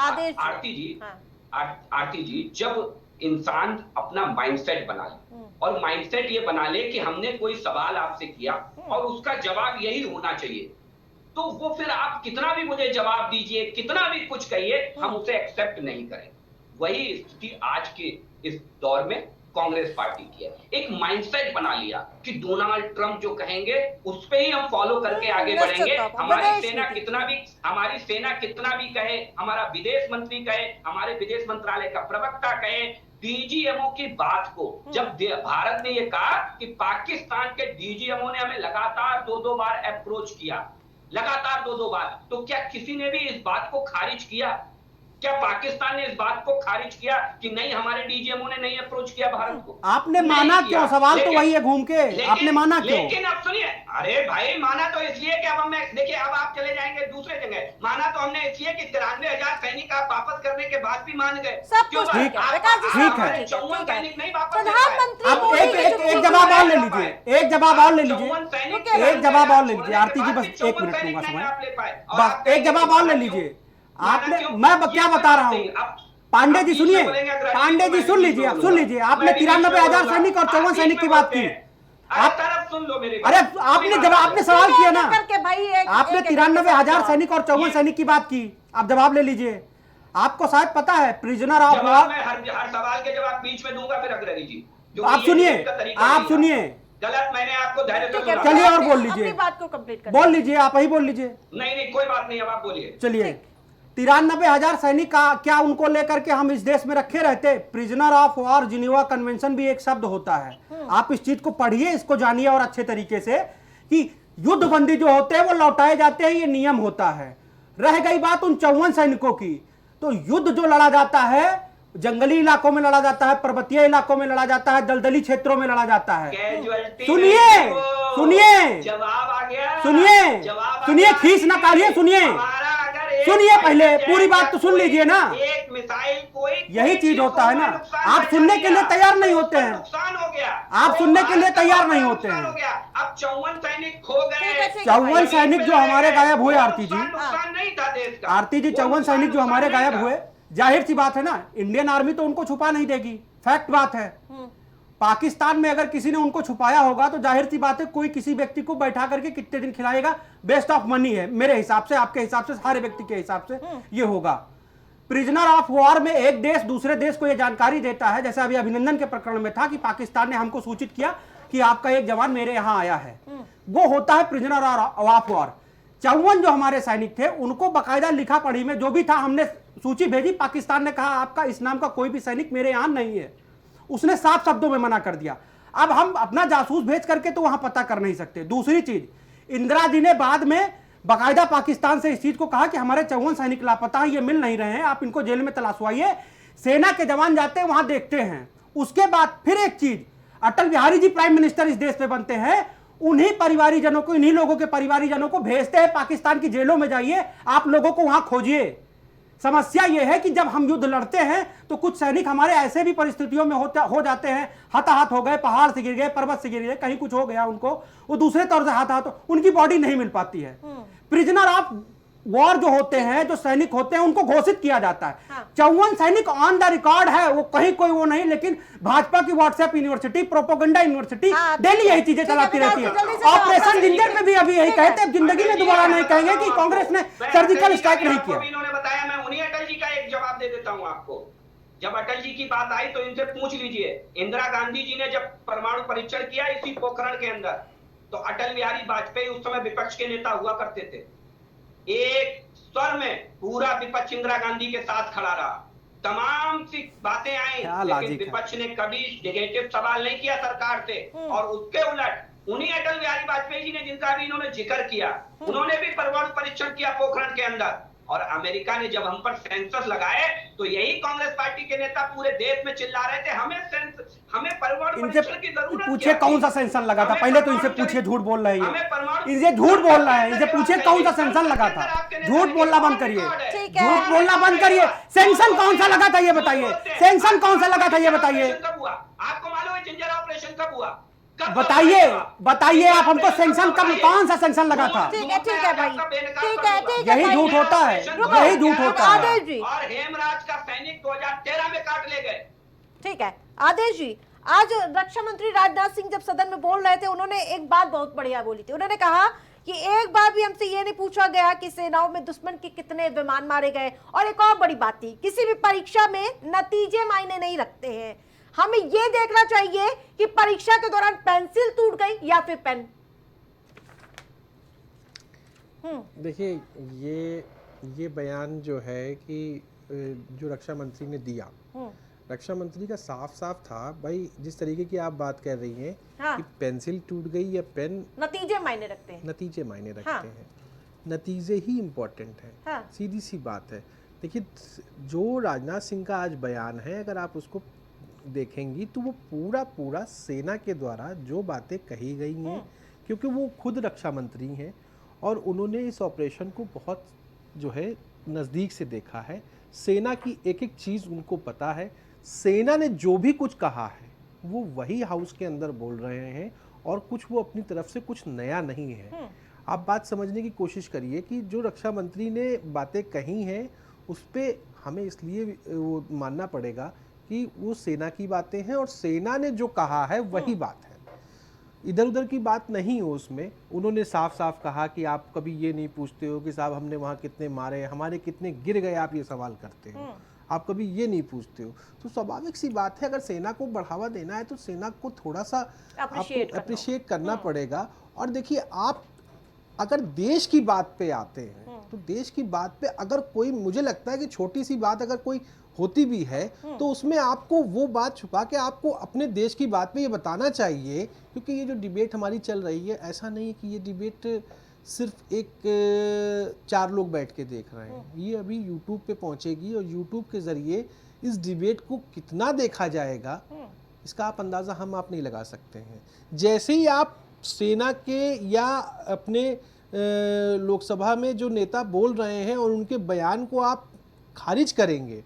आदेश जी। आरती जी, हाँ। आरती जी, जब इंसान अपना माइंडसेट बना ले और माइंडसेट ये बना ले कि हमने कोई सवाल आपसे किया और उसका जवाब यही होना चाहिए, तो वो फिर आप कितना भी मुझे जवाब दीजिए, कितना भी कुछ कहिए, हम उसे एक्सेप्ट नहीं करें। वही स्थिति आज के इस दौर में कांग्रेस पार्टी की है। एक माइंडसेट बना लिया कि डोनाल्ड ट्रंप जो कहेंगे उस पे ही हम फॉलो करके आगे बढ़ेंगे। हमारी सेना कितना भी कहे, हमारा विदेश मंत्री कहे, हमारे विदेश मंत्रालय का प्रवक्ता कहे, डीजीएमओ की बात को जब भारत ने ये कहा कि पाकिस्तान के डीजीएमओ ने हमें लगातार 2-2 बार अप्रोच किया, लगातार 2-2 बार, तो क्या किसी ने भी इस बात को खारिज किया? क्या पाकिस्तान ने इस बात को खारिज किया कि नहीं हमारे डीजीएमओ ने नहीं अप्रोच किया भारत को? आपने माना क्यों? सवाल तो वही है घूम के, आपने माना क्यों? लेकिन अब सुनिए, अरे भाई माना तो इसलिए कि अब हम देखिए, अब आप चले जाएंगे दूसरे जगह। माना तो हमने इसलिए कि 93,000 सैनिक आप वापस करने के बाद भी मान गए। सब क्यों? कुछ ठीक है, आप- ठीक है। 54 सैनिक नहीं वापस कर पाए। प्रधानमंत्री अब मोदी की जो एक जवाब और ले लीजिए, एक जवाब और ले लीजिए, एक जवाब और ले लीजिए। आरती जी बस 1 मिनट दूंगा समय, बस एक जवाब और ले लीजिए। आपने, मैं क्या बता रहा हूँ, पांडे जी सुनिए, पांडे जी सुन लीजिए, आप सुन लीजिए। आपने 93,000 सैनिक और 54 सैनिक की बात की। आप तरफ सुन लो मेरी बात। अरे आपने जवाब, आपने सवाल किया ना, करके भाई आपने 93,000 सैनिक और 54 सैनिक की बात की, आप जवाब ले लीजिए। आपको शायद पता है प्रिजनर ऑफ वॉर, मैं हर सवाल के जवाब बीच में दूंगा फिर अग्रणी जी। आप सुनिए, आप सुनिए, गलत, मैंने आपको धैर्य से सुना। चलिए और बोल लीजिए, अपनी बात को कंप्लीट कर बोल लीजिए, आप ही बोल लीजिए। नहीं कोई बात नहीं, अब आप बोलिए। चलिए, 93,000 सैनिक का क्या उनको लेकर के हम इस देश में रखे रहते? Prisoner of war Geneva convention भी एक शब्द होता है, आप इस चीज को पढ़िए, इसको जानिए और अच्छे तरीके से कि युद्धबंदी जो होते हैं वो लौटाए जाते हैं, ये नियम होता है। रह गई बात उन 54 सैनिकों की, तो युद्ध जो लड़ा जाता है जंगली इलाकों में लड़ा जाता है, पर्वतीय इलाकों में लड़ा जाता है, दलदली क्षेत्रों में लड़ा जाता है। सुनिए सुनिए जवाब आ गया, सुनिए, खींच ना काढ़िए, सुनिए पहले पूरी बात तो सुन लीजिए ना। एक मिसाइल कोई यही चीज होता है ना, आप सुनने के लिए तैयार नहीं होते हैं, नुकसान हो गया, आप सुनने के लिए तैयार नहीं होते हैं। अब 54 सैनिक खो गए, 54 सैनिक जो हमारे गायब हुए, आरती जी, नुकसान नहीं था देश का। आरती जी, 54 सैनिक जो हमारे गायब हुए, जाहिर सी बात है ना, इंडियन आर्मी तो उनको छुपा नहीं देगी, फैक्ट बात है। पाकिस्तान में अगर किसी ने उनको छुपाया होगा तो जाहिर सी बात है कोई किसी व्यक्ति को बैठा करके कितने दिन खिलाएगा, बेस्ट ऑफ मनी है मेरे हिसाब से, आपके हिसाब से, सारे व्यक्ति के हिसाब से ये होगा। प्रिजनर ऑफ वॉर में एक देश दूसरे देश को यह जानकारी देता है, जैसे अभी अभिनंदन के प्रकरण में था कि पाकिस्तान ने हमको सूचित किया कि आपका एक जवान मेरे यहां आया है, वो होता है प्रिजनर ऑफ वॉर। 54 जो हमारे सैनिक थे उनको बकायदा लिखा पढ़ी में जो भी था, हमने सूची भेजी, पाकिस्तान ने कहा आपका इस नाम का कोई भी सैनिक मेरे यहां नहीं है, उसने साफ शब्दों में मना कर दिया। अब हम अपना जासूस भेज करके तो वहां पता कर नहीं सकते। दूसरी चीज, इंदिरा जी ने बाद में बकायदा पाकिस्तान से इस चीज को कहा कि हमारे 54 सैनिक लापता हैं, ये मिल नहीं रहे हैं, आप इनको जेल में तलाशवाइए। सेना के जवान जाते हैं वहां, देखते हैं। उसके बाद फिर एक चीज, अटल बिहारी जी प्राइम मिनिस्टर इस देश पे बनते हैं, उन्हीं परिवारीजनों को, इन्हीं लोगों के परिवारीजनों को भेजते हैं पाकिस्तान की जेलों में, जाइए आप लोगों को वहां खोजिए। समस्या यह है कि जब हम युद्ध लड़ते हैं तो कुछ सैनिक हमारे ऐसे भी परिस्थितियों में हो जाते हैं, हताहत हो गए, पहाड़ से गिर गए, पर्वत से गिर गए, कहीं कुछ हो गया उनको, वो दूसरे तौर से हताहत, उनकी बॉडी नहीं मिल पाती है। प्रिजनर ऑफ वॉर जो होते हैं, जो सैनिक होते हैं, उनको घोषित किया जाता है। हाँ। 54 सैनिक ऑन द रिकॉर्ड है, वो कहीं कोई वो नहीं, लेकिन भाजपा की व्हाट्सएप यूनिवर्सिटी, प्रोपोगंडा यूनिवर्सिटी हाँ, डेली यही चीजें ठीक है, चलाती रहती है। जल्दी से ऑपरेशन जिंजर में भी अभी यही कहते हैं, जिंदगी में दोबारा नहीं कहेंगे कि कांग्रेस ने सर्जिकल स्ट्राइक नहीं किया। इन्होंने बताया, मैं उन्हीं अटल जी का एक जवाब दे देता हूं आपको। जब अटल जी की बात आई तो इनसे पूछ लीजिए, इंदिरा गांधी जी ने जब परमाणु परीक्षण किया इसी पोखरण के अंदर, तो अटल बिहारी वाजपेयी उस समय विपक्ष के नेता हुआ करते थे। एक स्वर में पूरा विपक्ष इंदिरा गांधी के साथ खड़ा रहा, तमाम सी बातें आई, लेकिन विपक्ष ने कभी नेगेटिव सवाल नहीं किया सरकार से। और उसके उलट उन्हीं अटल बिहारी वाजपेयी जी ने, जिनका भी इन्होंने जिक्र किया, उन्होंने भी परमाणु परीक्षण किया पोखरण के अंदर। और अमेरिका ने जब हम पर सेंसस लगाए तो यही कांग्रेस पार्टी के नेता पूरे देश में चिल्ला रहे थे, हमें परमाणु परीक्षण की जरूरत। पूछे कौन सा सेंसन लगा था, पहले तो इनसे पूछिए, झूठ बोल रहे हैं, इनसे झूठ बोल रहा है, इनसे पूछिए कौन सा सेंसन लगा था। झूठ बोलना बंद करिए, झूठ बोलना बंद करिए। सेंसन कौन सा लगा था ये बताइए, सेंसन कौन सा लगा था ये बताइए, आपको मालूम है जिंजर ऑपरेशन कब हुआ? बताइए, बताइए आप हमको, सेंसन कब, कौन सा सेंसन लगा था? ठीक है भाई, ठीक है यही झूठ होता है, यही झूठ होता है। आदेश जी, और हेमराज का सैनिक 2013 में काट ले गए। ठीक है आदेश जी, आज रक्षा मंत्री राजनाथ सिंह जब सदन में बोल रहे थे, उन्होंने एक बात बहुत बढ़िया बोली थी। उन्होंने कहा कि एक बार भी हमसे ये नहीं पूछा गया कि सेनाओं में दुश्मन के कितने विमान मारे गए। और एक और बड़ी बात थी, किसी भी परीक्षा में नतीजे मायने नहीं रखते हैं, हमें ये देखना चाहिए कि परीक्षा के दौरान पेंसिल टूट गई या फिर पेन। देखिए, ये बयान जो है कि जो रक्षा मंत्री ने दिया, रक्षा मंत्री का साफ साफ था भाई, जिस तरीके की आप बात कर रही हैं, हाँ। कि पेंसिल टूट गई या पेन, नतीजे मायने रखते हैं, नतीजे मायने रखते हाँ। हैं, नतीजे ही इम्पोर्टेंट है। हाँ। सीधी सी बात है। देखिए, जो राजनाथ सिंह का आज बयान है, अगर आप उसको देखेंगी तो वो पूरा सेना के द्वारा जो बातें कही गई हैं, क्योंकि वो खुद रक्षा मंत्री हैं और उन्होंने इस ऑपरेशन को बहुत जो है नज़दीक से देखा है, सेना की एक एक चीज़ उनको पता है, सेना ने जो भी कुछ कहा है वो वही हाउस के अंदर बोल रहे हैं और कुछ वो अपनी तरफ से कुछ नया नहीं है। आप बात समझने की कोशिश करिए कि जो रक्षा मंत्री ने बातें कही हैं उस पर हमें इसलिए वो मानना पड़ेगा कि वो सेना की बातें हैं और सेना ने जो कहा है वही बात है, इधर उधर की बात नहीं हो उसमें। उन्होंने साफ साफ कहा कि आप कभी ये नहीं पूछते हो कि साहब हमने वहाँ कितने मारे, हमारे कितने गिर गए, आप ये सवाल करते हो, आप कभी ये नहीं पूछते हो। तो स्वाभाविक सी बात है, अगर सेना को बढ़ावा देना है तो सेना को थोड़ा सा आपको अप्रिशिएट करना पड़ेगा। और देखिए, आप अगर देश की बात पे आते हैं तो देश की बात पे अगर कोई, मुझे लगता है कि छोटी सी बात अगर कोई होती भी है तो उसमें आपको वो बात छुपा के आपको अपने देश की बात पे ये बताना चाहिए। क्योंकि ये जो डिबेट हमारी चल रही है, ऐसा नहीं है कि ये डिबेट सिर्फ एक 4 लोग बैठ के देख रहे हैं, ये अभी यूट्यूब पे पहुंचेगी और यूट्यूब के जरिए इस डिबेट को कितना देखा जाएगा इसका आप अंदाज़ा आप नहीं लगा सकते हैं। जैसे ही आप सेना के या अपने लोकसभा में जो नेता बोल रहे हैं और उनके बयान को आप खारिज करेंगे,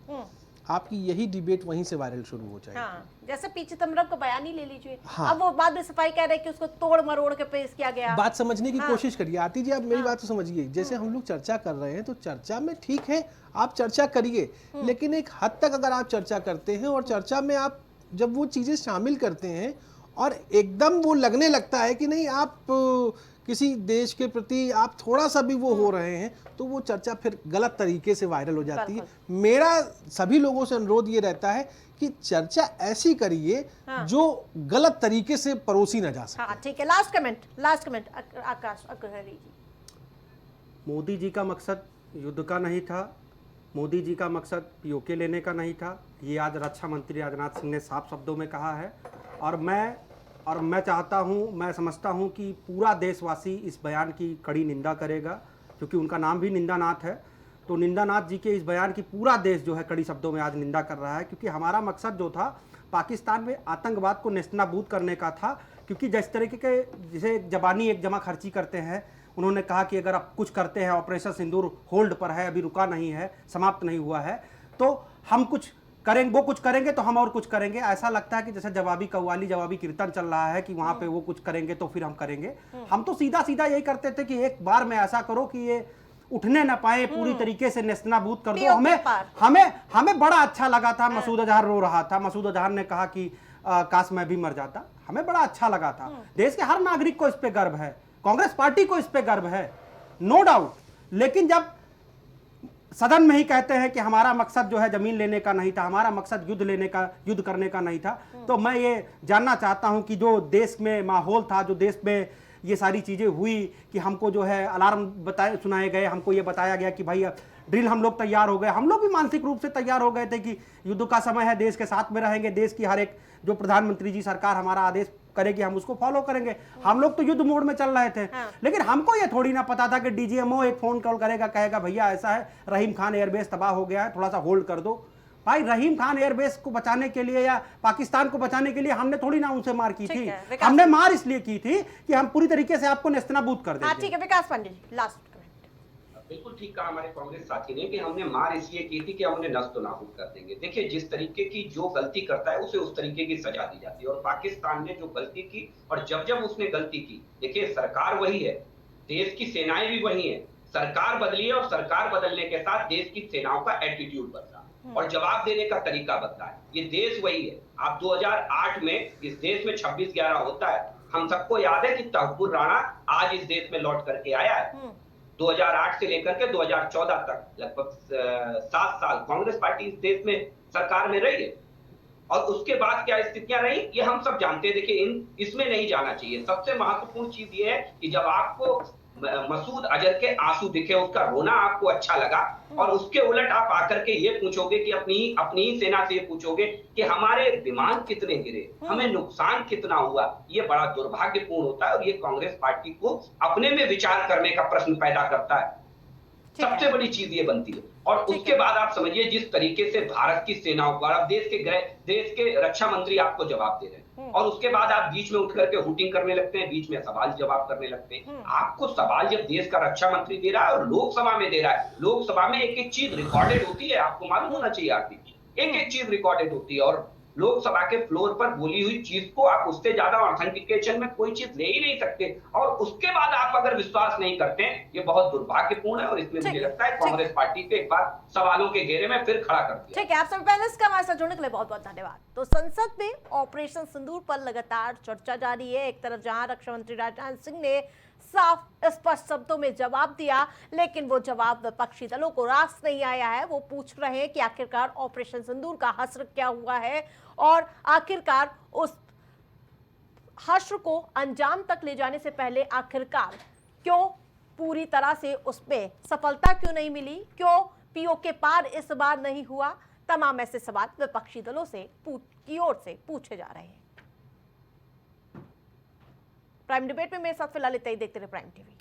आपकी यही डिबेट वहीं से वायरल शुरू हो जाएगी। हाँ, जैसे पी चिदम्बरम का बयान ही ले लीजिए। हाँ। अब वो बाद में सफाई कह रहे हैं कि उसको तोड़ मरोड़ के पेश किया गया। बात समझने की कोशिश करिए आरती जी, आप मेरी बात तो समझिए। जैसे हम लोग चर्चा कर रहे हैं तो चर्चा में ठीक है, आप चर्चा करिए, लेकिन एक हद तक अगर आप चर्चा करते हैं और चर्चा में आप जब वो चीजें शामिल करते हैं और एकदम वो लगने लगता है कि नहीं आप किसी देश के प्रति आप थोड़ा सा भी वो हो रहे हैं, तो वो चर्चा फिर गलत तरीके से वायरल हो जाती है। मेरा सभी लोगों से अनुरोध ये रहता है कि चर्चा ऐसी करिए जो गलत तरीके से परोसी ना जा सके। हाँ, ठीक है। लास्ट कमेंट आकाश अग्रहरी जी। मोदी जी का मकसद युद्ध का नहीं था, मोदी जी का मकसद पीओके लेने का नहीं था, ये आज रक्षा मंत्री राजनाथ सिंह ने साफ शब्दों में कहा है। और मैं चाहता हूँ, मैं समझता हूँ कि पूरा देशवासी इस बयान की कड़ी निंदा करेगा, क्योंकि उनका नाम भी निंदानाथ है। तो निंदानाथ जी के इस बयान की पूरा देश जो है कड़ी शब्दों में आज निंदा कर रहा है, क्योंकि हमारा मकसद जो था पाकिस्तान में आतंकवाद को नेस्तनाबूद करने का था। क्योंकि जिस तरीके के जिसे जबानी एक जमा खर्ची करते हैं, उन्होंने कहा कि अगर आप कुछ करते हैं, ऑपरेशन सिंदूर होल्ड पर है, अभी रुका नहीं है, समाप्त नहीं हुआ है, तो हम कुछ करेंगे, वो कुछ करेंगे तो हम और कुछ करेंगे। ऐसा लगता है कि जैसे जवाबी कव्वाली, जवाबी कीर्तन चल रहा है कि वहां पे वो कुछ करेंगे तो फिर हम करेंगे। हम तो सीधा सीधा यही करते थे कि एक बार में ऐसा करो कि ये उठने न पाए, पूरी तरीके से नेस्तनाबूद कर दो। POK हमें पार। हमें हमें बड़ा अच्छा लगा था। मसूद अजहर रो रहा था, मसूद अजहर ने कहा कि काश मैं भी मर जाता। हमें बड़ा अच्छा लगा था। देश के हर नागरिक को इस पे गर्व है, कांग्रेस पार्टी को इस पे गर्व है, नो डाउट। लेकिन जब सदन में ही कहते हैं कि हमारा मकसद जो है जमीन लेने का नहीं था, हमारा मकसद युद्ध करने का नहीं था, तो मैं ये जानना चाहता हूं कि जो देश में माहौल था, जो देश में ये सारी चीजें हुई कि हमको जो है अलार्म सुनाए गए, हमको ये बताया गया कि भाई ड्रिल, हम लोग तैयार हो गए, हम लोग भी मानसिक रूप से तैयार हो गए थे कि युद्ध का समय है, देश के साथ में रहेंगे, देश की हर एक जो प्रधानमंत्री जी सरकार हमारा आदेश करेगी हम उसको फॉलो करेंगे। हम लोग तो युद्ध मोड में चल रहे थे। लेकिन हमको ये थोड़ी ना पता था कि डीजीएमओ एक फोन कॉल करेगा, कहेगा भैया ऐसा है, रहीम खान एयरबेस तबाह हो गया है, थोड़ा सा होल्ड कर दो। भाई रहीम खान एयरबेस को बचाने के लिए या पाकिस्तान को बचाने के लिए हमने थोड़ी ना उनसे मार की थी, हमने मार इसलिए की थी कि हम पूरी तरीके से आपको नेस्तनाबूद कर देंगे। ठीक है विकास पांडे जी, लास्ट कमेंट। बिल्कुल ठीक कहा हमारे कांग्रेस साथी ने कि हमने मार इसलिए की थी कि हमने नस्त नाबूद कर देंगे। देखिए, जिस तरीके की जो गलती करता है उसे उस तरीके की सजा दी जाती है, और पाकिस्तान ने जो गलती की और जब उसने गलती की, देखिए सरकार वही है, देश की सेनाएं भी वही है, सरकार बदली है और सरकार बदलने के साथ देश की सेनाओं का एटीट्यूड बदला और जवाब देने का तरीका बदला है। ये देश वही है। आप 2008 में इस देश में 26/11 होता है, हम सबको याद है कि तहव्वुर राणा आज इस देश में लौट करके आया है। 2008 से लेकर के 2014 तक लगभग 7 साल कांग्रेस पार्टी इस देश में सरकार में रही है, और उसके बाद क्या स्थितियां रही ये हम सब जानते हैं। देखिए, इसमें नहीं जाना चाहिए। सबसे महत्वपूर्ण चीज ये है कि जब आपको मसूद अजहर के आंसू दिखे, उसका रोना आपको अच्छा लगा, और उसके उलट आप आकर के ये पूछोगे कि अपनी ही सेना से ये पूछोगे कि हमारे विमान कितने गिरे, हमें नुकसान कितना हुआ, ये बड़ा दुर्भाग्यपूर्ण होता है और ये कांग्रेस पार्टी को अपने में विचार करने का प्रश्न पैदा करता है। सबसे बड़ी चीज ये बनती है। और उसके बाद आप समझिए जिस तरीके से भारत की सेनाओं पर अब देश के रक्षा मंत्री आपको जवाब दे रहे हैं, और उसके बाद आप बीच में उठ करके हुटिंग करने लगते हैं, बीच में सवाल जवाब करने लगते हैं। आपको सवाल जब देश का रक्षा मंत्री दे रहा है और लोकसभा में दे रहा है, लोकसभा में एक एक चीज रिकॉर्डेड होती है, आपको मालूम होना चाहिए आरती, एक एक चीज रिकॉर्डेड होती है, और लोकसभा के फ्लोर पर बोली हुई चीज को आप उससे ज्यादा ऑथेंटिकेशन में कोई चीज ले ही नहीं सकते, और उसके बाद आप अगर विश्वास नहीं करते, ये बहुत दुर्भाग्यपूर्ण है। और इसमें मुझे लगता है कांग्रेस पार्टी को एक बार सवालों के घेरे में फिर खड़ा कर दिया। ठीक है, आप सभी पैनलिस्ट का हमारे साथ जुड़ने के लिए बहुत बहुत धन्यवाद। तो संसद में ऑपरेशन सिंदूर पर लगातार चर्चा जारी है। एक तरफ जहां रक्षा मंत्री राजनाथ सिंह ने साफ स्पष्ट शब्दों में जवाब दिया, लेकिन वो जवाब विपक्षी दलों को रास नहीं आया है। वो पूछ रहे हैं कि आखिरकार ऑपरेशन सिंदूर का हश्र क्या हुआ है, और आखिरकार उस हश्र को अंजाम तक ले जाने से पहले आखिरकार क्यों पूरी तरह से उसमें सफलता क्यों नहीं मिली, क्यों पीओके पार इस बार नहीं हुआ। तमाम ऐसे सवाल विपक्षी दलों से की ओर से पूछे जा रहे हैं। प्राइम डिबेट में मेरे साथ फिलहाल इतना ही। देखते रहे प्राइम टीवी।